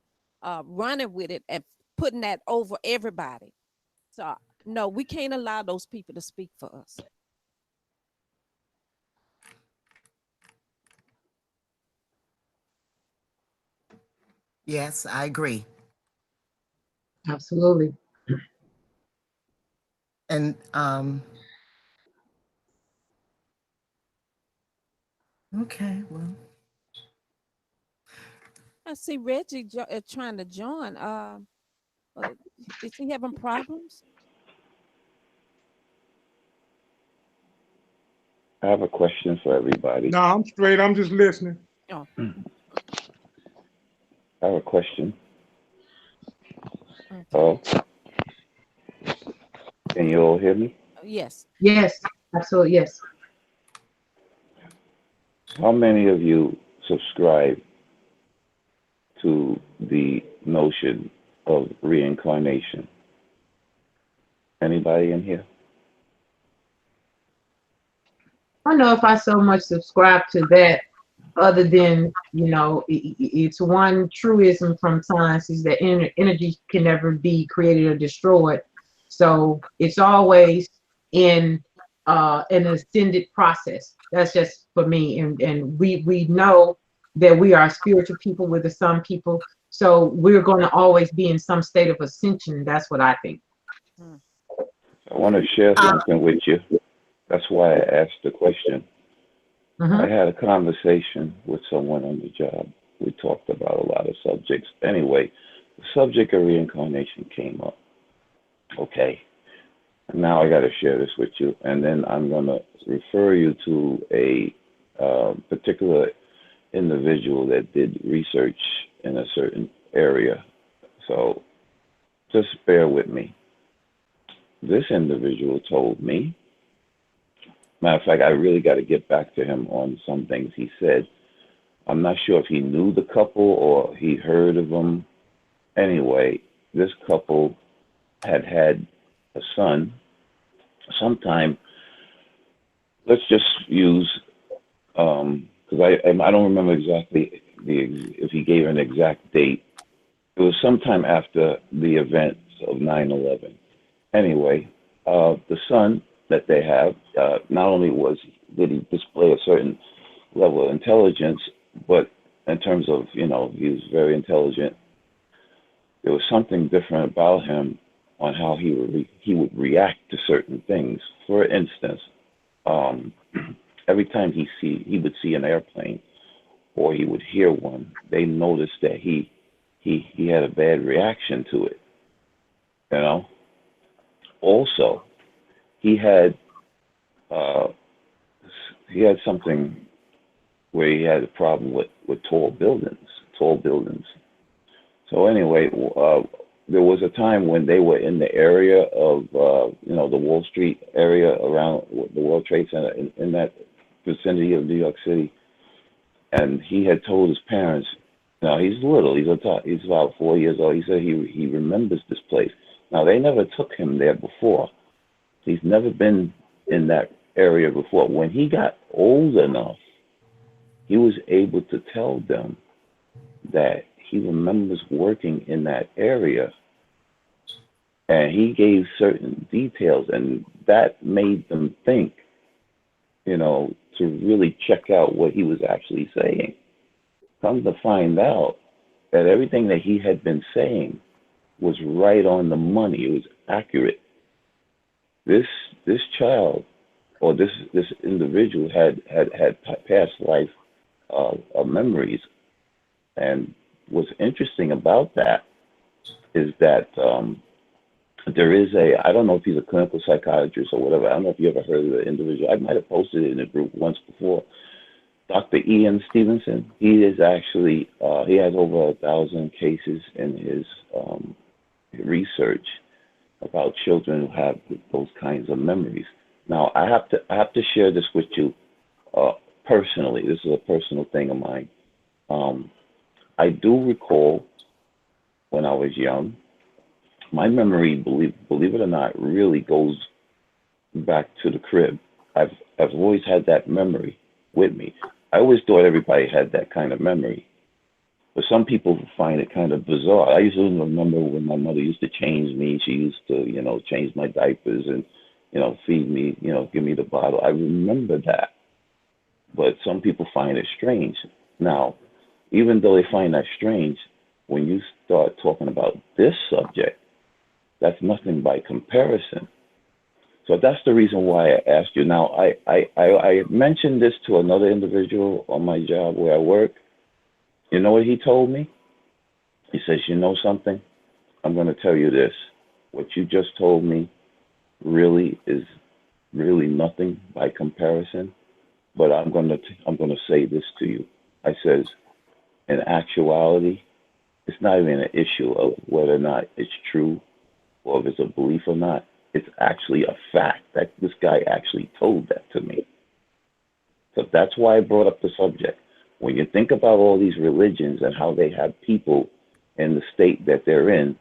running with it and putting that over everybody. So No, we can't allow those people to speak for us. Yes, I agree. Absolutely. And okay, well, I see Reggie trying to join. Uh, is he having problems? I have a question for everybody. No, I'm straight. I'm just listening. Oh, I have a question. okay. Oh, can you all hear me? Yes. Yes, absolutely. Yes. How many of you subscribe to the notion of reincarnation? Anybody in here? I don't know if I so much subscribe to that, other than, it's one truism from science is that energy can never be created or destroyed. So it's always in an ascended process. That's just for me. And we know that we are spiritual people, with the some people. So we're going to always be in some state of ascension. That's what I think. Mm. I want to share uh, something with you. That's why I asked the question. I Hmm. had a conversation with someone on the job. We talked about a lot of subjects. Anyway, the subject of reincarnation came up. Okay. Now I got to share this with you, and then I'm going to refer you to a particular individual that did research in a certain area. So just bear with me. This individual told me, matter of fact, I really got to get back to him on some things he said. I'm not sure if he knew the couple or he heard of them. Anyway, this couple had a son sometime. Let's just use because I don't remember exactly if he gave an exact date. It was sometime after the events of 9/11. Anyway, the son that they have, not only did he display a certain level of intelligence, but in terms of, he was very intelligent. There was something different about him on how he would react to certain things. For instance, um, every time he would see an airplane or he would hear one, they noticed that he had a bad reaction to it. You know. Also, he had uh, he had something where he had a problem with tall buildings. Tall buildings. So anyway, there was a time when they were in the area of the Wall Street area around the World Trade Center in that vicinity of New York City, and he had told his parents. Now he's little. He's about 4 years old. He said he remembers this place. Now they never took him there before. He's never been in that area before. When he got old enough, he was able to tell them that he remembers working in that area, and he gave certain details, and that made them think, to really check out what he was actually saying. Come to find out that everything that he had been saying was right on the money. It was accurate. This child or this individual had past life memories, and what's interesting about that is that there is I don't know if he's a clinical psychiatrist or whatever. I don't know if you ever heard of the individual. I might have posted it in a group once before. Dr. Ian Stevenson. He is actually he has over 1,000 cases in his research about children who have those kinds of memories. Now I have to share this with you personally. This is a personal thing of mine. Um, I do recall when I was young. My memory, believe it or not, really goes back to the crib. I've always had that memory with me. I always thought everybody had that kind of memory. But some people find it kind of bizarre. I used to remember when my mother used to change me. She used to, change my diapers and, feed me, give me the bottle. I remember that. But some people find it strange. Now, even though they find that strange, when you start talking about this subject, that's nothing by comparison. So that's the reason why I asked you. Now, I mentioned this to another individual on my job where I work. You know what he told me? He says, you know something? I'm going to tell you this. What you just told me really is really nothing by comparison. But I'm going to say this to you. I says, in actuality, it's not even an issue of whether or not it's true or if it's a belief or not. It's actually a fact that this guy actually told that to me. So that's why I brought up the subject. When you think about all these religions and how they have people in the state that they're in,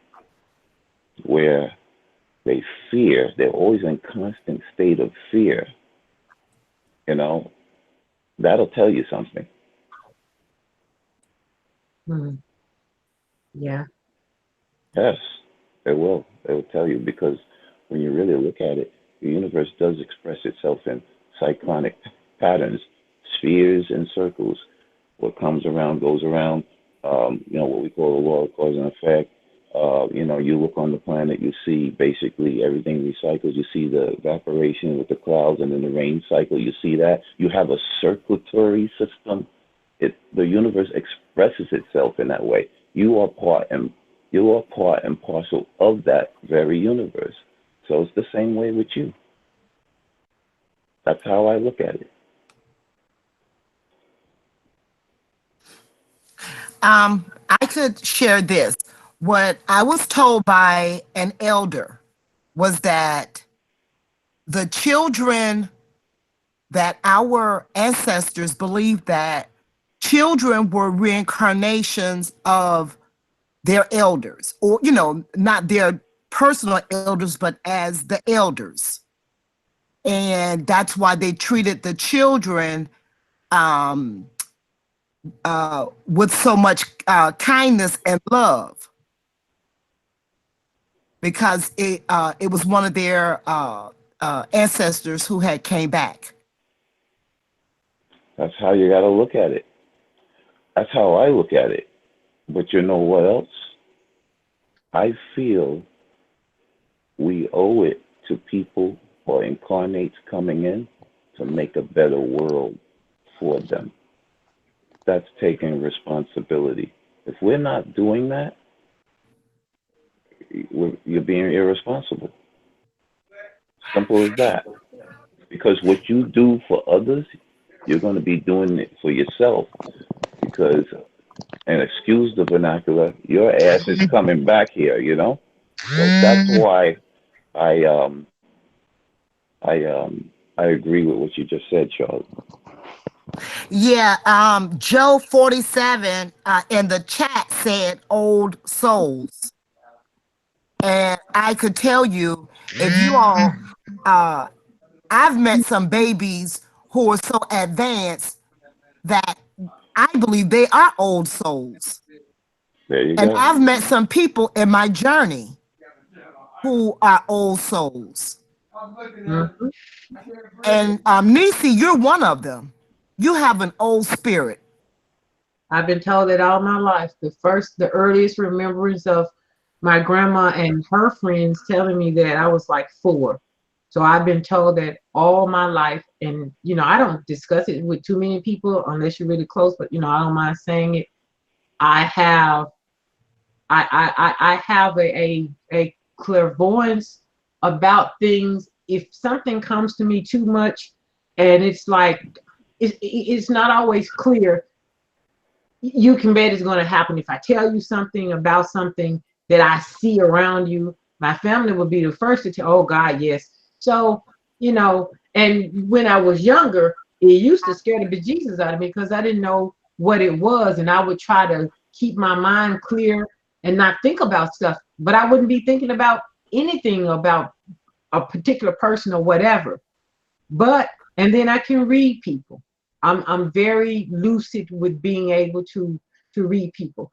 where they fear, they're always in constant state of fear, that'll tell you something. Yeah. Yes, it will. It will tell you, because when you really look at it, the universe does express itself in cyclonic patterns, spheres and circles. What comes around goes around. What we call the law of cause and effect. You look on the planet, you see basically everything recycles. You see the evaporation with the clouds, and then the rain cycle. You see that. You have a circulatory system. The universe expresses itself in that way. You are part and parcel of that very universe. So it's the same way with you. That's how I look at it. I could share this. What I was told by an elder was that the children, that our ancestors believed that children were reincarnations of their elders, or, not their personal elders, but as the elders. And that's why they treated the children with so much kindness and love, because it was one of their ancestors who had came back. That's how you got to look at it. That's how I look at it. But you know what else? I feel we owe it to people or incarnates coming in to make a better world for them. That's taking responsibility. If we're not doing that, you're being irresponsible. Simple as that. Because what you do for others, you're going to be doing it for yourself. Because, and excuse the vernacular, your ass is coming back here, So that's why I I agree with what you just said, Charles. Yeah, Joe 47 in the chat said old souls. And I could tell you, if you all, I've met some babies who are so advanced that I believe they are old souls. There you And go. I've met some people in my journey who are old souls. Mm-hmm. And Nisi, you're one of them. You have an old spirit. I've been told that all my life. The earliest remembrance of my grandma and her friends telling me that I was like 4. So I've been told that all my life, and I don't discuss it with too many people unless you're really close, but I don't mind saying it. I have a clairvoyance about things. If something comes to me too much and it's like it's not always clear, you can bet it's going to happen. If I tell you something about something that I see around you, my family will be the first to tell, oh God, yes. So, and when I was younger, it used to scare the bejesus out of me because I didn't know what it was. And I would try to keep my mind clear and not think about stuff, but I wouldn't be thinking about anything about a particular person or whatever. And then I can read people. I'm very lucid with being able to to read people.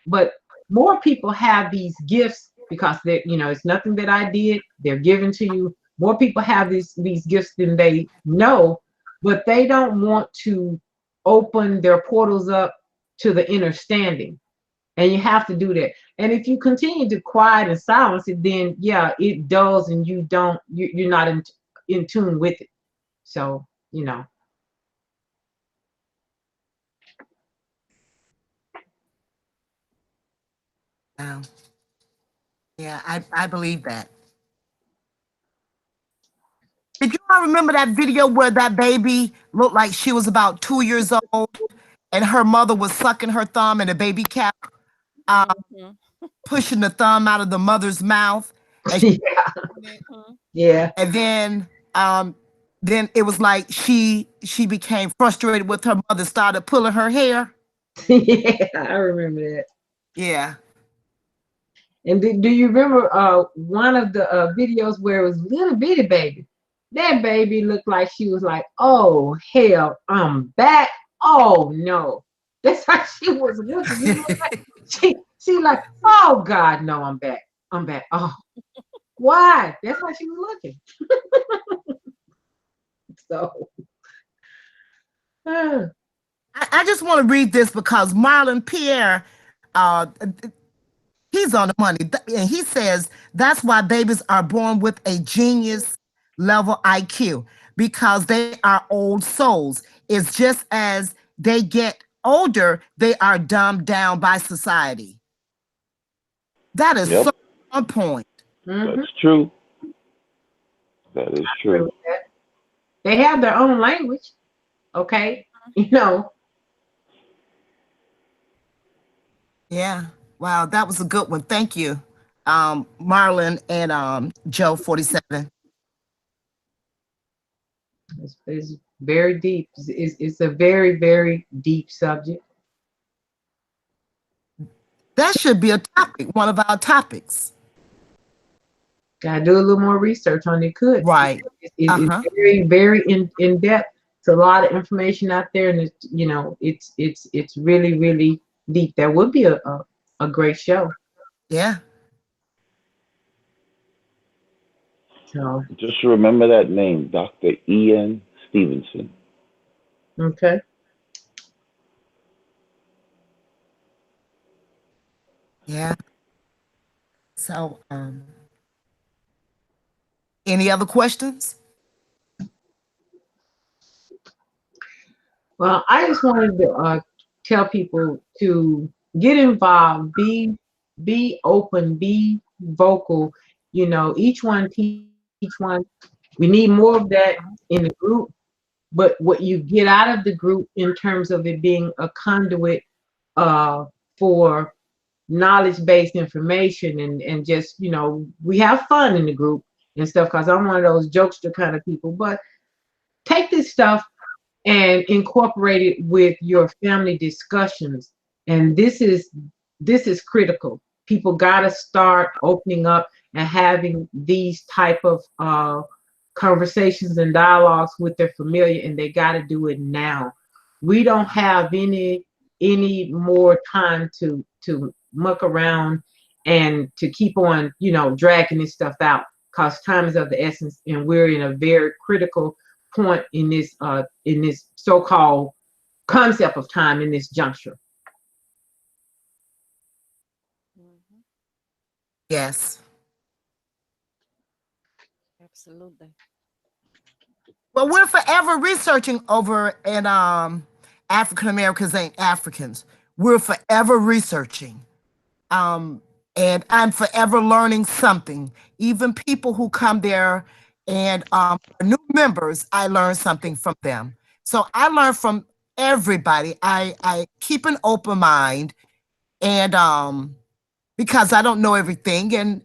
But more people have these gifts because they, it's nothing that I did. They're given to you. More people have these gifts than they know, but they don't want to open their portals up to the understanding. And you have to do that. And if you continue to quiet and silence it, then yeah, it dulls and you're not in tune with it. So, Wow. Yeah, I believe that. Did you all remember that video where that baby looked like she was about 2 years old and her mother was sucking her thumb and the baby kept Mhm. pushing the thumb out of the mother's mouth? And, yeah, Mhm. yeah, and then it was like she became frustrated with her mother, started pulling her hair. yeah, I remember that. Yeah. And do you remember one of the videos where it was little bitty baby? That baby looked like she was like, "Oh hell, I'm back." Oh no, that's how she was looking. You know, like she like, "Oh God, no, I'm back. I'm back." Oh, why? That's how she was looking. So, uh, I just want to read this because Marlon Pierre, uh, he's on the money. And he says that's why babies are born with a genius level IQ because they are old souls. It's just as they get older, they are dumbed down by society. That is so Yep, on point. mhm, that's true. That is I agree true. with that. They have their own language. Okay, you know, Yeah. Wow, that was a good one. Thank you, Marlon and Joe 47. it's very deep. It's a very, very deep subject. That should be a topic, one of our topics. Gotta do a little more research on it. Could Right. it's Uh-huh. very, very in depth. It's a lot of information out there, and it's really, really deep. That would be a great show. Yeah. So Just remember that name, Dr. Ian Stevenson. okay. Yeah. So, any other questions? Well, I just wanted to tell people to get involved, be open, be vocal. Each one teach one. We need more of that in the group. But what you get out of the group in terms of it being a conduit uh, for knowledge-based information and just we have fun in the group and stuff because I'm one of those jokester kind of people. But take this stuff and incorporate it with your family discussions. And this is critical. People got to start opening up and having these type of conversations and dialogues with their familiar, and they got to do it now. We don't have any more time to muck around and to keep on dragging this stuff out because time is of the essence, and we're in a very critical point in this so-called concept of time in this juncture. Mhm. Yes. Absolutely. Well, we're forever researching over in African Americans ain't Africans. We're forever researching. Um, and I'm forever learning something. Even people who come there and are new members, I learn something from them. So I learn from everybody. I keep an open mind and because I don't know everything and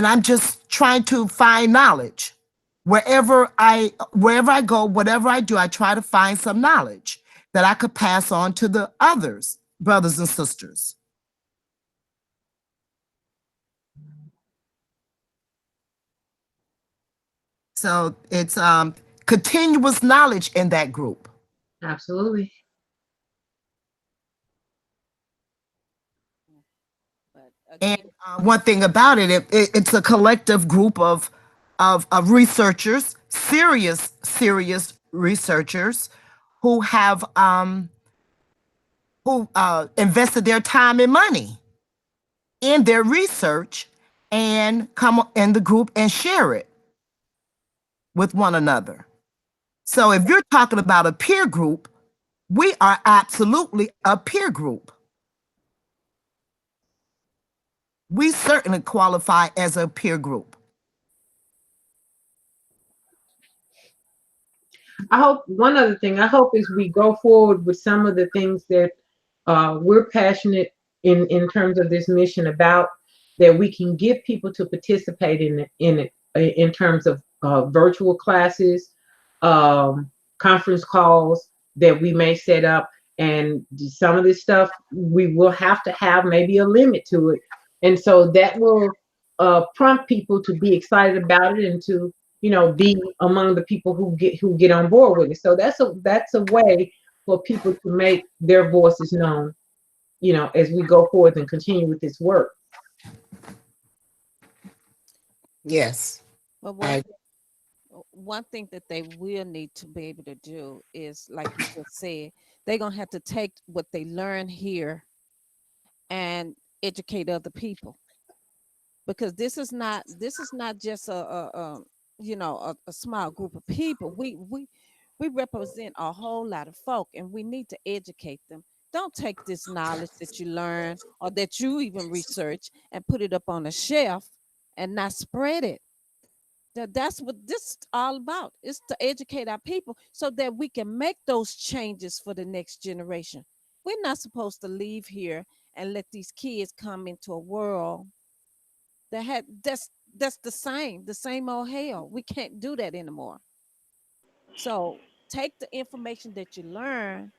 I'm just trying to find knowledge. Wherever I go, whatever I do, I try to find some knowledge that I could pass on to the others, brothers and sisters. So it's continuous knowledge in that group. Absolutely. And again, one thing about it, it's a collective group of researchers, serious researchers, who have who invested their time and money in their research and come in the group and share it with one another. So if you're talking about a peer group, we are absolutely a peer group. We certainly qualify as a peer group. I hope one other thing I hope is we go forward with some of the things that we're passionate in terms of this mission about, that we can get people to participate in it in terms of virtual classes, um, conference calls that we may set up, and some of this stuff we will have to have maybe a limit to it, and so that will prompt people to be excited about it and to be among the people who get on board with it. So that's a way for people to make their voices known, as we go forward and continue with this work. Yes. but I, one thing that they will need to be able to do is, like you just said, they're gonna have to take what they learn here and educate other people, because this is not just a small group of people. We represent a whole lot of folk, and we need to educate them. Don't take this knowledge that you learn or that you even research and put it up on a shelf and not spread it. That's what this is all about. It's to educate our people so that we can make those changes for the next generation. We're not supposed to leave here and let these kids come into a world that's the same old hell. We can't do that anymore. So take the information that you learn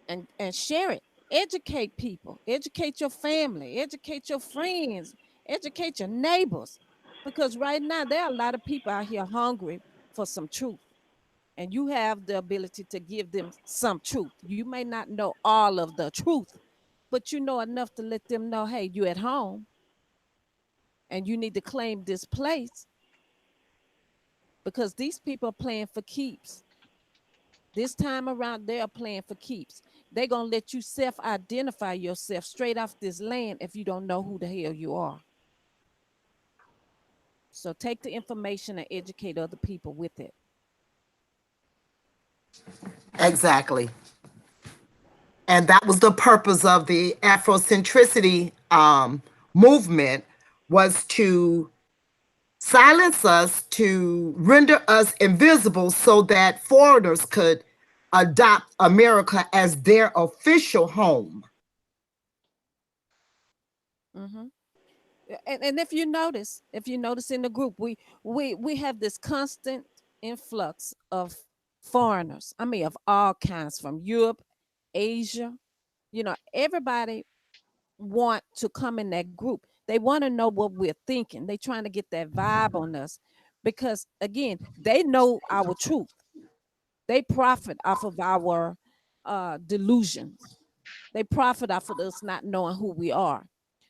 and share it. Educate people, educate your family, educate your friends, educate your neighbors. Because right now there are a lot of people out here hungry for some truth. And you have the ability to give them some truth. You may not know all of the truth, but you know enough to let them know, hey, you at home and you need to claim this place, because these people are playing for keeps. This time around, they are playing for keeps. They're going to let you self identify yourself straight off this land if you don't know who the hell you are. So take the information and educate other people with it. exactly. And that was the purpose of the Afrocentricity movement, was to silence us, to render us invisible so that foreigners could adopt America as their official home. Hmm. And if you notice in the group, we have this constant influx of foreigners. I mean, of all kinds, from Europe, Asia. Everybody want to come in that group. They want to know what we're thinking. They trying to get that vibe on us, because again, they know our truth. They profit off of our delusions. They profit off of us not knowing who we are.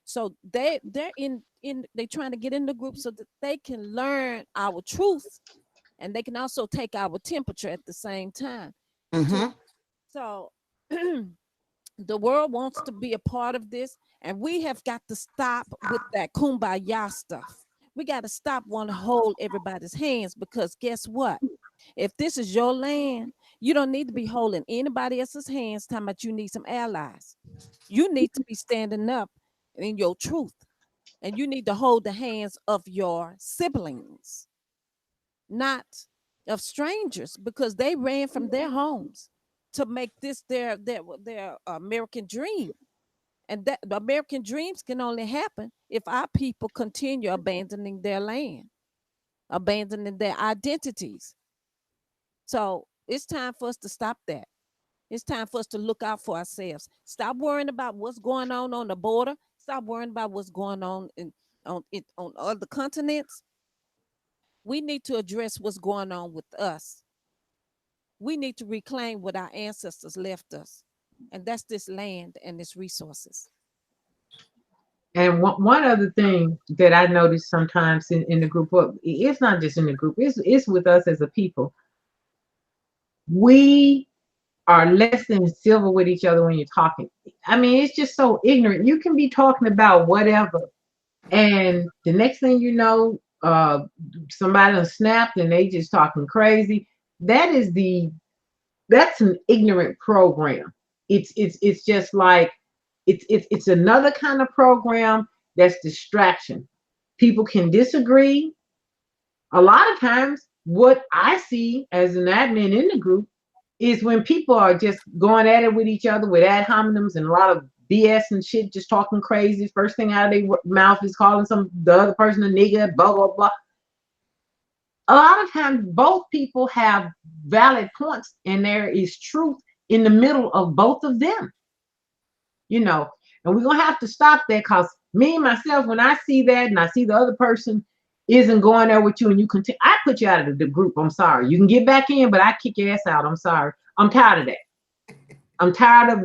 So they're they trying to get in the group so that they can learn our truth, and they can also take our temperature at the same time. To Mm-hmm. so the world wants to be a part of this, and we have got to stop with that kumbaya stuff. We got to stop wanting to hold everybody's hands, because guess what? If this is your land, you don't need to be holding anybody else's hands talking about you need some allies. You need to be standing up in your truth, and you need to hold the hands of your siblings, not of strangers, because they ran from their homes to make this their American dream. And that the American dreams can only happen if our people continue abandoning their land, abandoning their identities. So it's time for us to stop that. It's time for us to look out for ourselves. Stop worrying about what's going on the border. Stop worrying about what's going on on other continents. We need to address what's going on with us. We need to reclaim what our ancestors left us, and that's this land and its resources. And one other thing that I notice sometimes in the group, well, it's not just in the group, it's with us as a people. We are less than civil with each other when you're talking. I mean, it's just so ignorant. You can be talking about whatever, and the next thing you know, somebody done snapped and they just talking crazy. That's an ignorant program. It's just like it's another kind of program that's distraction. People can disagree. A lot of times, what I see as an admin in the group is when people are just going at it with each other with ad hominems and a lot of BS and shit, just talking crazy. First thing out of their mouth is calling the other person a nigga, blah blah blah. A lot of times, both people have valid points, and there is truth in the middle of both of them. You know, and we're gonna have to stop that because me myself, when I see that and I see the other person isn't going there with you and you continue, I put you out of the group. I'm sorry. You can get back in, but I kick your ass out. I'm sorry. I'm tired of that. I'm tired of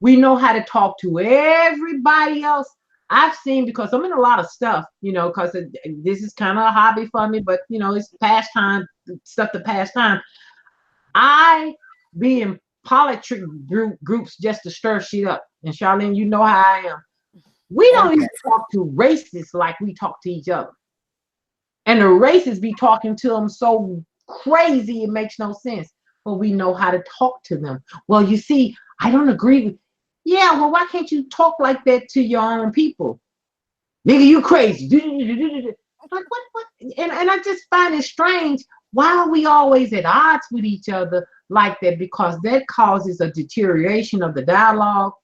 we know how to talk to everybody else. I've seen, because I'm in a lot of stuff, because this is kind of a hobby for me, but it's pastime stuff to pass time. I be in politic groups just to stir shit up. And Charlene, you know how I am. We don't even talk to racists like we talk to each other. And the racists be talking to them so crazy it makes no sense. But we know how to talk to them. Well, you see, I don't agree with. Yeah, well, why can't you talk like that to your own people? Nigga, you crazy. Like what? And I just find it strange. Why are we always at odds with each other like that? Because that causes a deterioration of the dialogue.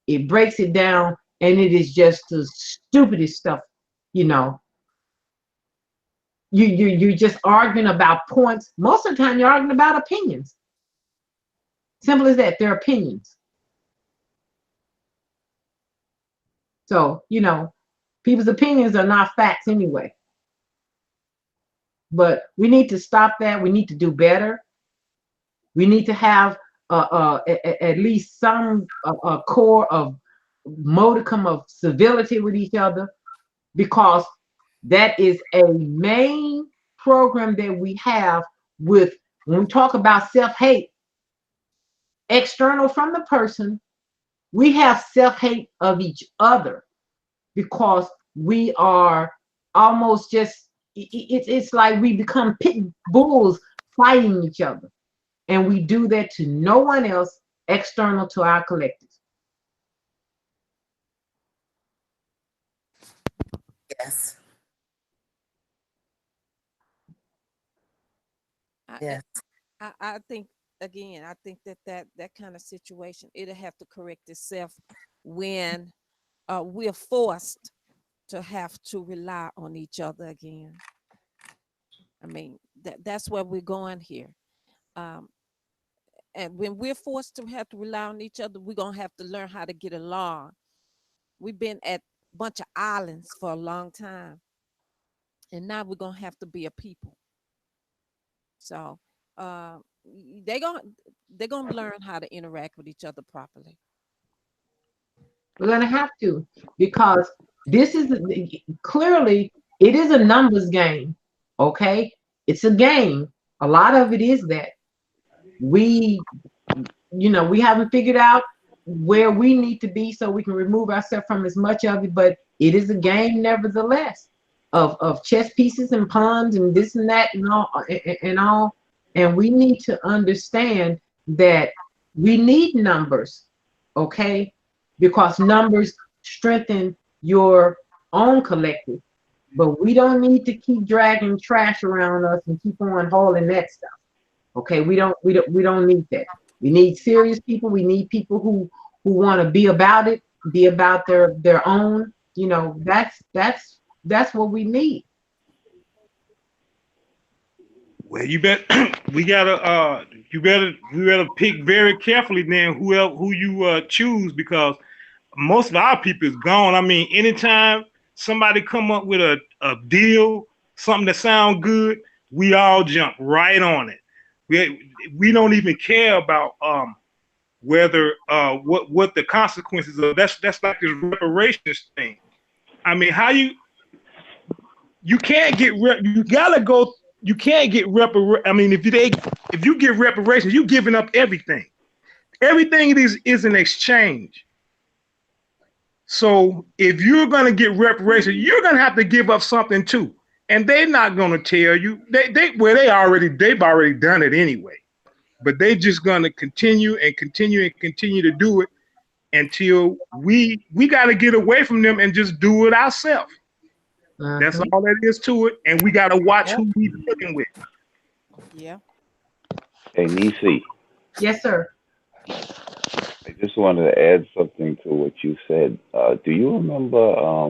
It breaks it down, and it is just the stupidest stuff. You're just arguing about points. Most of the time, you're arguing about opinions. Simple as that. They're opinions. So people's opinions are not facts anyway. But we need to stop that. We need to do better. We need to have at least some core of modicum of civility with each other, because that is a main program that we have with when we talk about self-hate, external from the person, we have self-hate of each other because we are almost just, it's like we become pit bulls fighting each other. And we do that to no one else external to our collective. Yes. I, Yes. I think, again, I think that kind of situation, it'll have to correct itself when we're forced to have to rely on each other again. I mean, that's where we're going here. Um, and when we're forced to have to rely on each other, we're gonna have to learn how to get along. We've been at a bunch of islands for a long time, and now we're gonna have to be a people. So uh, they gonna they're gonna learn how to interact with each other properly. We're going to have to, because this is clearly, it is a numbers game. Okay, it's a game. A lot of it is that we we haven't figured out where we need to be so we can remove ourselves from as much of it, but it is a game nevertheless of chess pieces and pawns and this and that and all. And we need to understand that we need numbers, okay, because numbers strengthen your own collective, but we don't need to keep dragging trash around us and keep on hauling that stuff. Okay, we don't need that. We need serious people. We need people who want to be about it, be about their own. That's what we need. Well, you bet. We better pick very carefully then who you choose, because most of our people is gone. I mean, anytime somebody come up with a deal, something that sound good, we all jump right on it. We don't even care about whether what the consequences of that's like this reparations thing. I mean, how you can't get you gotta go. You can't get I mean, if you get reparations, you giving up everything. Everything is an exchange. So if you're gonna get reparations, you're gonna have to give up something too. And they're not gonna tell you. They've already done it anyway. But they just gonna continue and continue and continue to do it until we got to get away from them and just do it ourselves. That's all that is to it, and we got to watch who we looking with. Yeah. Hey, Nisi, Yes, sir. I just wanted to add something to what you said. Do you remember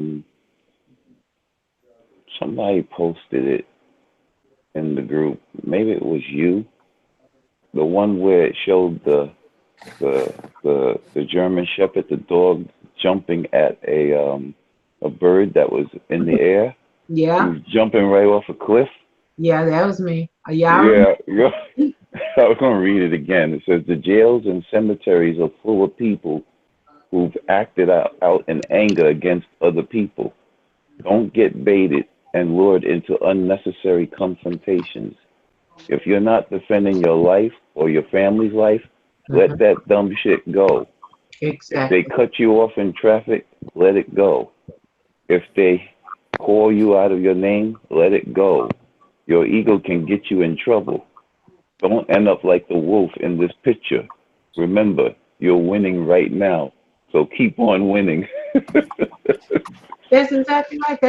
somebody posted it in the group? Maybe it was you. The one where it showed the German Shepherd, the dog jumping at a bird that was in the air. He Yeah. was jumping right off a cliff. Yeah, that was me. Yeah. Yeah. I was going to read it again. It says the jails and cemeteries are full of people who've acted out in anger against other people. Don't get baited and lured into unnecessary confrontations. If you're not defending your life or your family's life, let that dumb shit go. Exactly. If they cut you off in traffic, let it go. If they call you out of your name, let it go. Your ego can get you in trouble. Don't end up like the wolf in this picture. Remember, you're winning right now, so keep on winning. That's exactly right.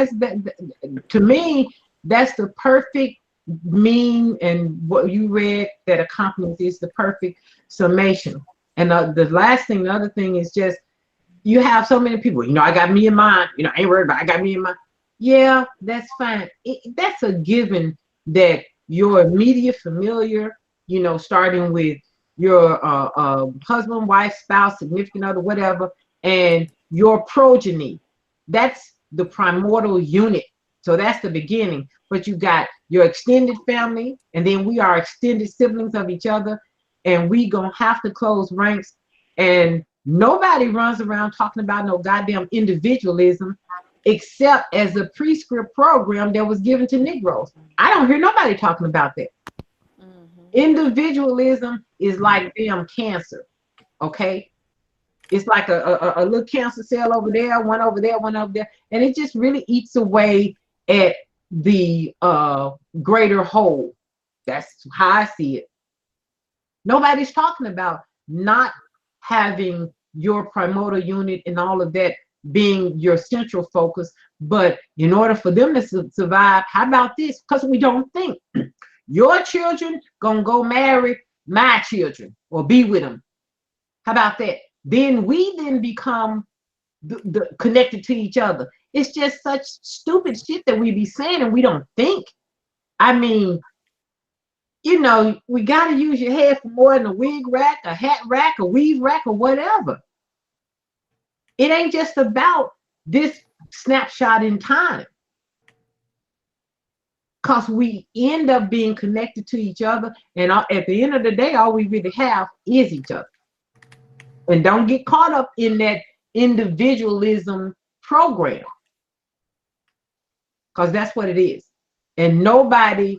To me, that's the perfect meme, and what you read that accompanies is the perfect summation. And the other thing is just, you have so many people, I got me in mind, I ain't worried about, I got me in mind. Yeah, that's fine. That's a given that your immediate familiar, starting with your husband, wife, spouse, significant other, whatever, and your progeny, that's the primordial unit. So that's the beginning. But you got your extended family, and then we are extended siblings of each other, and we gonna have to close ranks. And nobody runs around talking about no goddamn individualism, except as a prescript program that was given to Negroes. I don't hear nobody talking about that. Individualism is like damn cancer, okay? It's like a little cancer cell over there, one over there, one over there, and it just really eats away at the greater whole. That's how I see it. Nobody's talking about not having your primordial unit and all of that being your central focus, but in order for them to survive, how about this? Because we don't think your children gonna go marry my children or be with them. How about that? Then we become the connected to each other. It's just such stupid shit that we be saying and we don't think. I mean, we got to use your head for more than a wig rack, a hat rack, a weave rack, or whatever. It ain't just about this snapshot in time. Because we end up being connected to each other, and at the end of the day, all we really have is each other. And don't get caught up in that individualism program, because that's what it is. And nobody,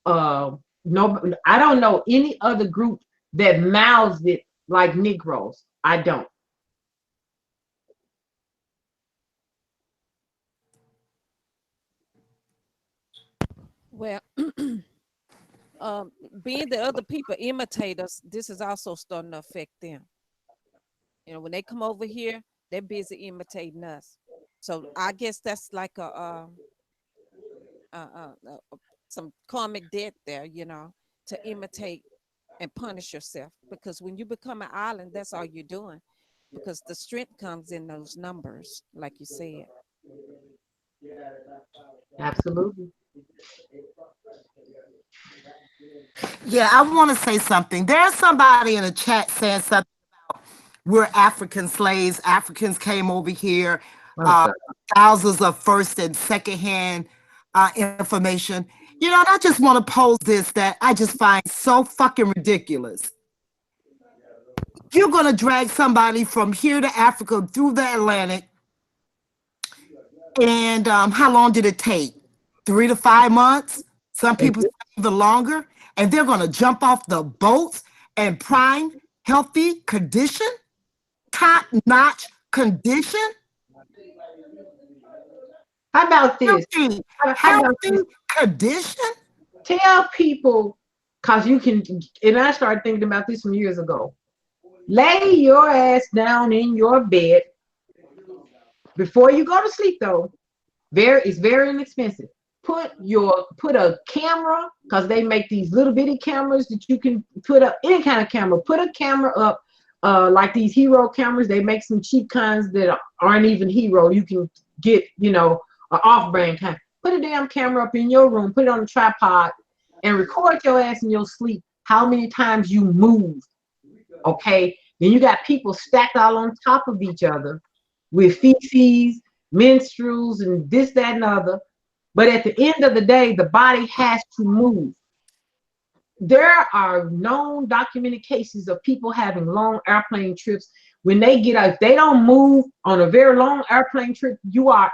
I don't know any other group that mouths it like Negroes. I don't. Well, being that other people imitate us, this is also starting to affect them. When they come over here, they're busy imitating us. So I guess that's like some karmic debt there, to imitate and punish yourself. Because when you become an island, that's all you're doing. Because the strength comes in those numbers, like you said. Absolutely. Yeah, I want to say something. There's somebody in the chat saying something about we're African slaves. Africans came over here. Uh, thousands of first and second hand information. And I just want to pose this that I just find so fucking ridiculous. you're going to drag somebody from here to Africa through the Atlantic. And how long did it take? 3 to 5 months? Some people say even longer. And they're going to jump off the boats in prime, healthy condition, top-notch condition. How about this? Healthy condition? Tell people, because you can, and I started thinking about this some years ago. Lay your ass down in your bed before you go to sleep, though. It's very inexpensive. Put a camera, because they make these little bitty cameras that you can put up, any kind of camera. Put a camera up, like these hero cameras. They make some cheap kinds that aren't even hero. You can get, an off-brand kind. Put a damn camera up in your room, put it on a tripod, and record your ass in your sleep how many times you move. Okay? Then you got people stacked all on top of each other with feces, menstruals, and this, that, and other. But at the end of the day, the body has to move. There are known documented cases of people having long airplane trips. When they get out, if they don't move on a very long airplane trip, you are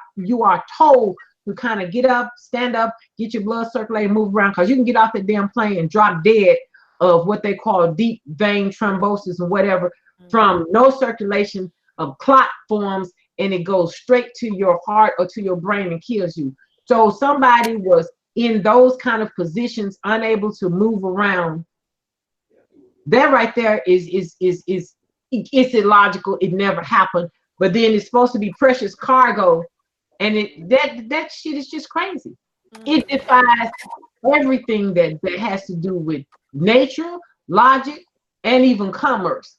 told to kind of get up, stand up, get your blood circulating, move around, because you can get off the damn plane and drop dead of what they call deep vein thrombosis or whatever, from no circulation of clot forms, and it goes straight to your heart or to your brain and kills you. So somebody was in those kind of positions, unable to move around. That right there is it's illogical. It never happened. But then it's supposed to be precious cargo, and that shit is just crazy. It defies everything that has to do with nature, logic, and even commerce.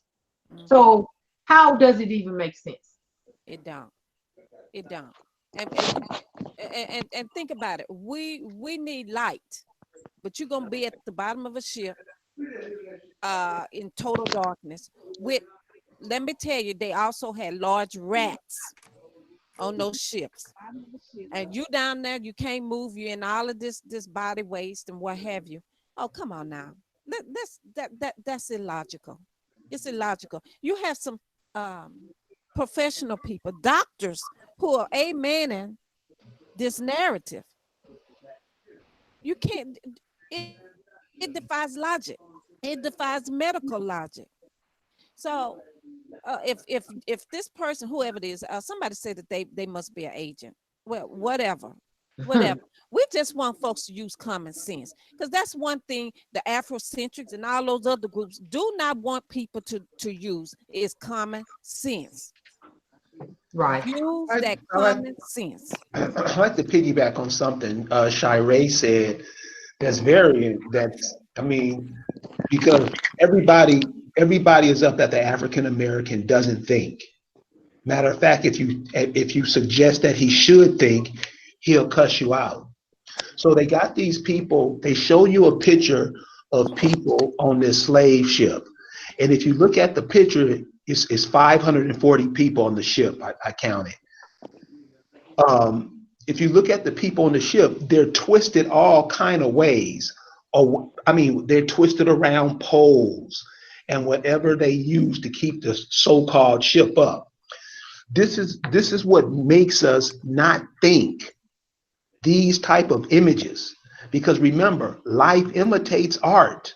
So how does it even make sense? It don't. It don't. And think about it. We need light, but you're gonna be at the bottom of a ship, in total darkness. Let me tell you, they also had large rats on those ships, and you down there, you can't move. You in all of this body waste and what have you. Oh, come on now. That's illogical. It's illogical. You have some professional people, doctors, who are amening this narrative. You can't. It defies logic. It defies medical logic. So, if this person, whoever it is, somebody said that they must be an agent. Well, whatever. We just want folks to use common sense, because that's one thing the Afrocentrics and all those other groups do not want people to use is common sense. Right. Use that common sense. I'd like to piggyback on something Shiree said. Because everybody is up that the African American doesn't think. Matter of fact, if you suggest that he should think, he'll cuss you out. So they got these people. They show you a picture of people on this slave ship, and if you look at the picture, it's 540 people on the ship. I counted. If you look at the people on the ship, they're twisted all kind of ways. They're twisted around poles and whatever they use to keep the so-called ship up. This is what makes us not think these type of images, because remember, life imitates art.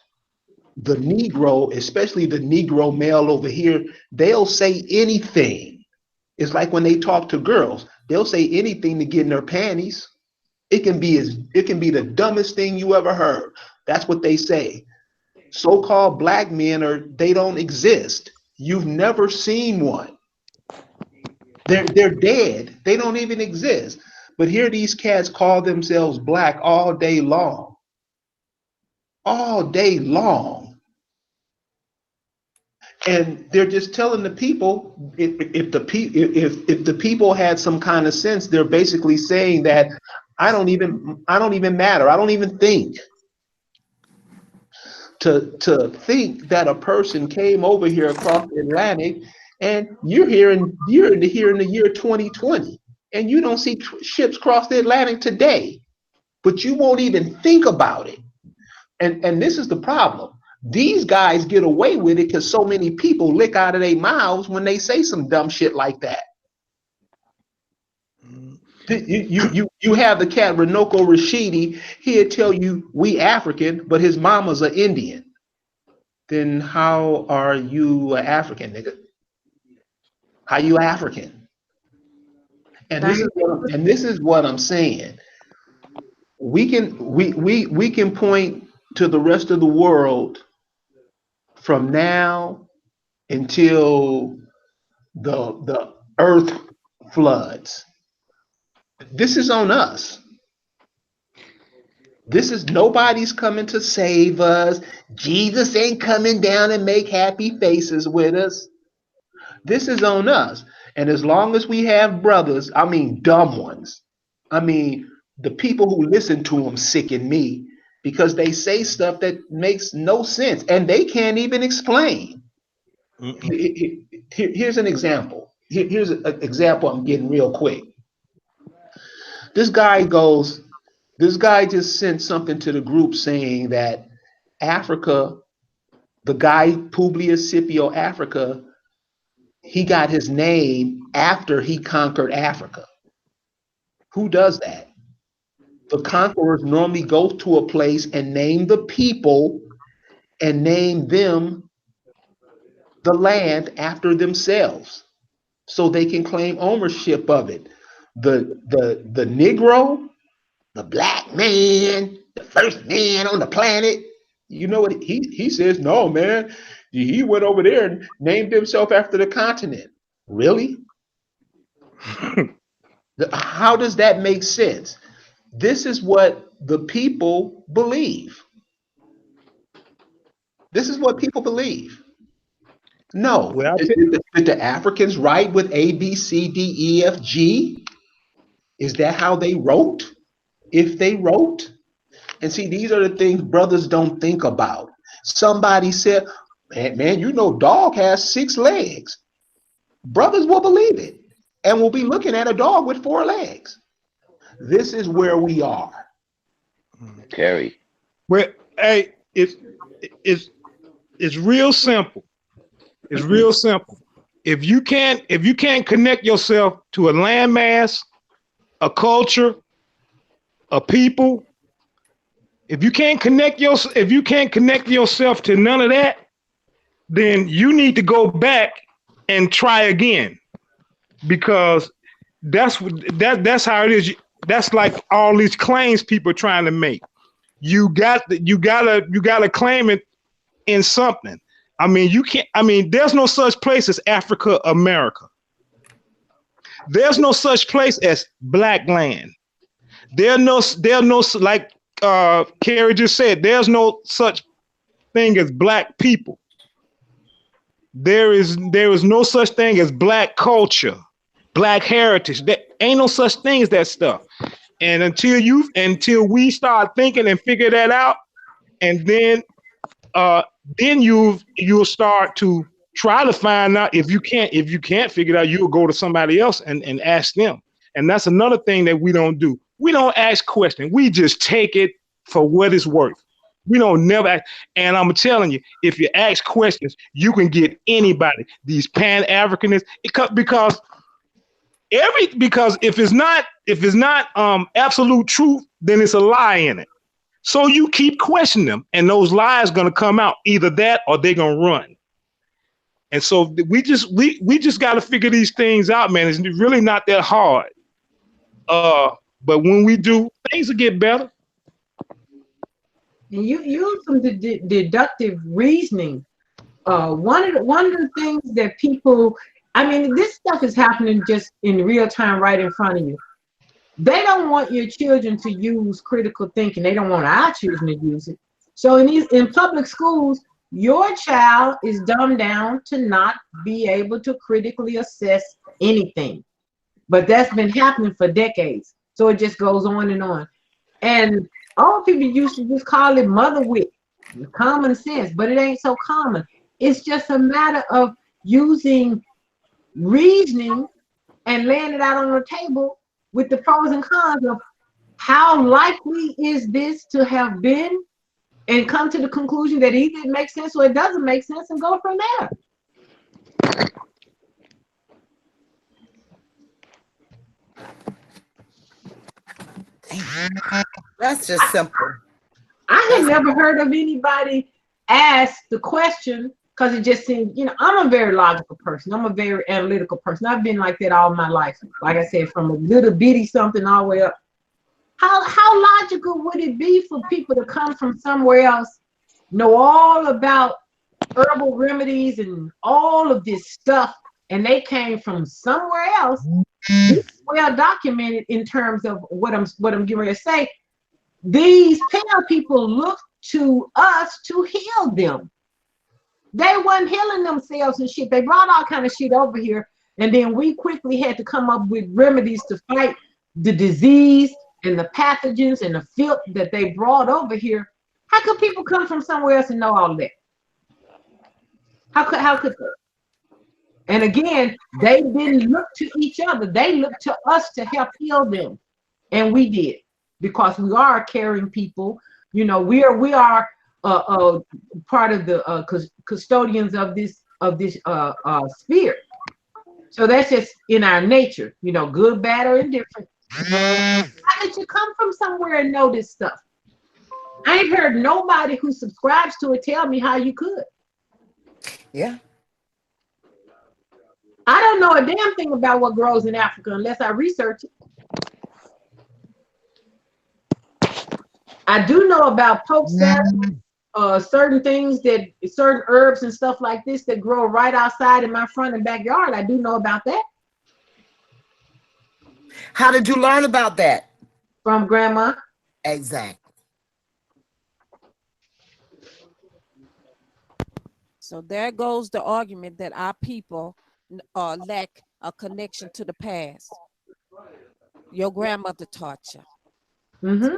The Negro, especially the Negro male over here, they'll say anything. It's like when they talk to girls, they'll say anything to get in their panties. It can be the dumbest thing you ever heard. That's what they say. So-called black men they don't exist. You've never seen one. They're dead. They don't even exist. But here these cats call themselves black all day long. All day long. And they're just telling the people, if the people had some kind of sense, they're basically saying that I don't even matter. I don't even think. To think that a person came over here across the Atlantic, and you're here in the year 2020, and you don't see ships cross the Atlantic today, but you won't even think about it. And this is the problem. These guys get away with it because so many people lick out of their mouths when they say some dumb shit like that. You have the cat Renoko Rashidi. He'll tell you we African, but his mama's an Indian. Then how are you an African, nigga? How you African? And this is what I'm saying. We can point to the rest of the world from now until the earth floods. This is on us. This is nobody's coming to save us. Jesus ain't coming down and make happy faces with us. This is on us. And as long as we have brothers, I mean dumb ones, I mean the people who listen to them sicken me because they say stuff that makes no sense and they can't even explain. Here's an example. Here's an example I'm getting real quick. This guy just sent something to the group saying that Africa, the guy Publius Scipio Africa, he got his name after he conquered Africa. Who does that? The conquerors normally go to a place and name the people and name them the land after themselves so they can claim ownership of it. The Negro, the black man, the first man on the planet, you know what he says? No, man, he went over there and named himself after the continent. Really? How does that make sense? This is what the people believe. This is what people believe. No. Well, Did the Africans write with A, B, C, D, E, F, G? Is that how they wrote? If they wrote? And see, these are the things brothers don't think about. Somebody said, man, you know, dog has 6 legs. Brothers will believe it and will be looking at a dog with 4 legs. This is where we are. Terry. Well, hey, it's real simple. It's real simple. If you can't connect yourself to a landmass, a culture, a people, if you can't connect yourself to none of that, then you need to go back and try again, because that's how it is. That's like all these claims people are trying to make. You gotta claim it in something. I mean, you can't. I mean, there's no such place as Africa, America. There's no such place as black land. There's no like Carrie just said. There's no such thing as black people. There is no such thing as black culture, black heritage. There ain't no such thing as that stuff. And until we start thinking and figure that out, and then you'll start to try to find out. If you can't figure it out, you'll go to somebody else and ask them. And that's another thing that we don't do. We don't ask questions. We just take it for what it's worth. We don't never ask. And I'm telling you, if you ask questions, you can get anybody. These Pan-Africanists, because if it's not absolute truth, then it's a lie in it. So you keep questioning them, and those lies gonna come out. Either that or they're gonna run. And so we just got to figure these things out, man. It's really not that hard. But when we do, things will get better. And you use some deductive reasoning. One of the things that people, I mean, this stuff is happening just in real time right in front of you. They don't want your children to use critical thinking. They don't want our children to use it. So in public schools, your child is dumbed down to not be able to critically assess anything. But that's been happening for decades. So it just goes on and on. And all people used to just call it mother wit, common sense, but it ain't so common. It's just a matter of using reasoning and laying it out on the table with the pros and cons of how likely is this to have been, and come to the conclusion that either it makes sense or it doesn't make sense and go from there. That's just simple. I had never heard of anybody ask the question because it just seemed, I'm a very logical person. I'm a very analytical person. I've been like that all my life. Like I said, from a little bitty something all the way up. How logical would it be for people to come from somewhere else, know all about herbal remedies and all of this stuff, and they came from somewhere else? This is well documented in terms of what I'm getting ready to say. These pale people look to us to heal them. They weren't healing themselves and shit. They brought all kind of shit over here, and then we quickly had to come up with remedies to fight the disease and the pathogens and the filth that they brought over here. How could people come from somewhere else and know all that? How could they? And again, they didn't look to each other. They looked to us to help heal them, and we did, because we are caring people. We are part of the custodians of this sphere. So that's just in our nature, good, bad, or indifferent. How did you come from somewhere and know this stuff? I ain't heard nobody who subscribes to it tell me how you could. Yeah. I don't know a damn thing about what grows in Africa unless I research it. I do know about poke salad, certain things certain herbs and stuff like this that grow right outside in my front and backyard. I do know about that. How did you learn about that? From grandma. Exactly. So there goes the argument that our people lack a connection to the past. Your grandmother taught you. Mm-hmm.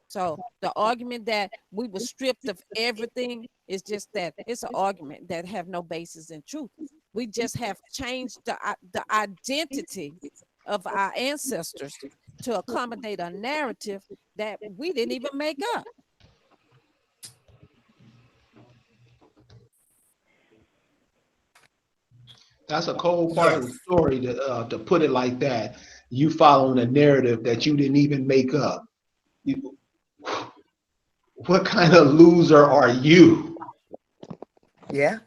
So the argument that we were stripped of everything is just that it's an argument that have no basis in truth. We just have changed the identity of our ancestors to accommodate a narrative that we didn't even make up. That's a cold part of the story to put it like that. You following a narrative that you didn't even make up. What kind of loser are you? Yeah.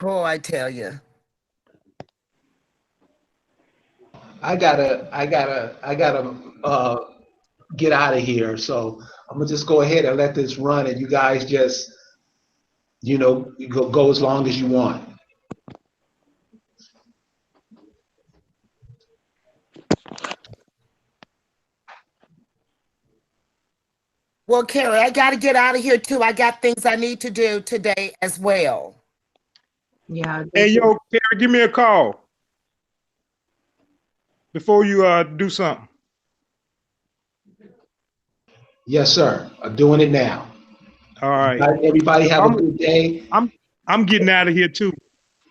Boy, I tell you. I gotta get out of here. So I'm gonna just go ahead and let this run, and you guys just, go as long as you want. Well, Carrie, I got to get out of here too. I got things I need to do today as well. Yeah. Hey, yo, Carrie, give me a call before you do something. Yes, sir. I'm doing it now. All right. Everybody have a good day. I'm getting out of here too.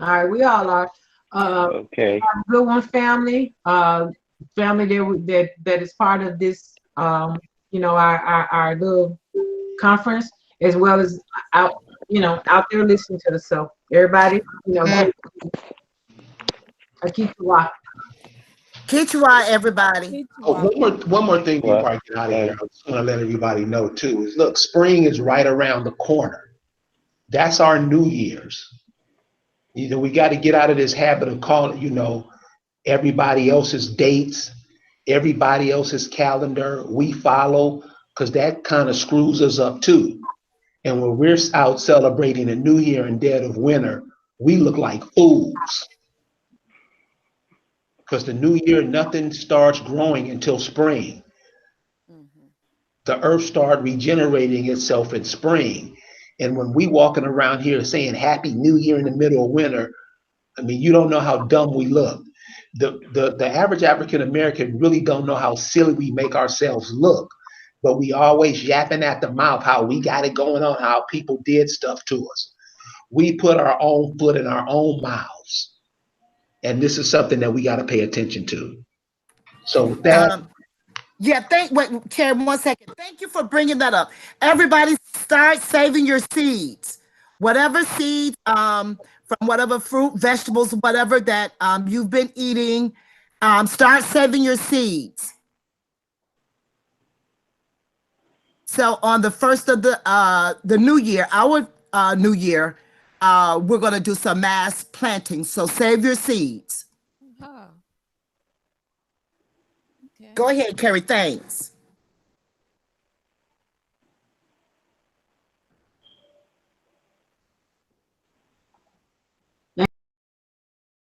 All right, we all are. Okay. Have a good one, family. Family that is part of this. Our little conference, as well as out there listening to us. So everybody, I keep you watching. Kichwa, everybody. One more thing before I get out of here. I just want to let everybody know too is, look, spring is right around the corner. That's our New Year's. We got to get out of this habit of calling, everybody else's dates, everybody else's calendar. We follow, because that kind of screws us up too. And when we're out celebrating a new year in dead of winter, we look like fools. Because the new year, nothing starts growing until spring. Mm-hmm. The earth starts regenerating itself in spring. And when we walking around here saying Happy New Year in the middle of winter, I mean, you don't know how dumb we look. The average African American really don't know how silly we make ourselves look. But we always yapping at the mouth how we got it going on, how people did stuff to us. We put our own foot in our own mouths. And this is something that we got to pay attention to. So with that, Yeah, wait, Karen, 1 second. Thank you for bringing that up. Everybody start saving your seeds. Whatever seeds, from whatever fruit, vegetables, whatever that you've been eating, start saving your seeds. So on the first of the new year, our new year, we're gonna do some mass planting. So save your seeds. Huh. Okay. Go ahead, Carrie. Thanks.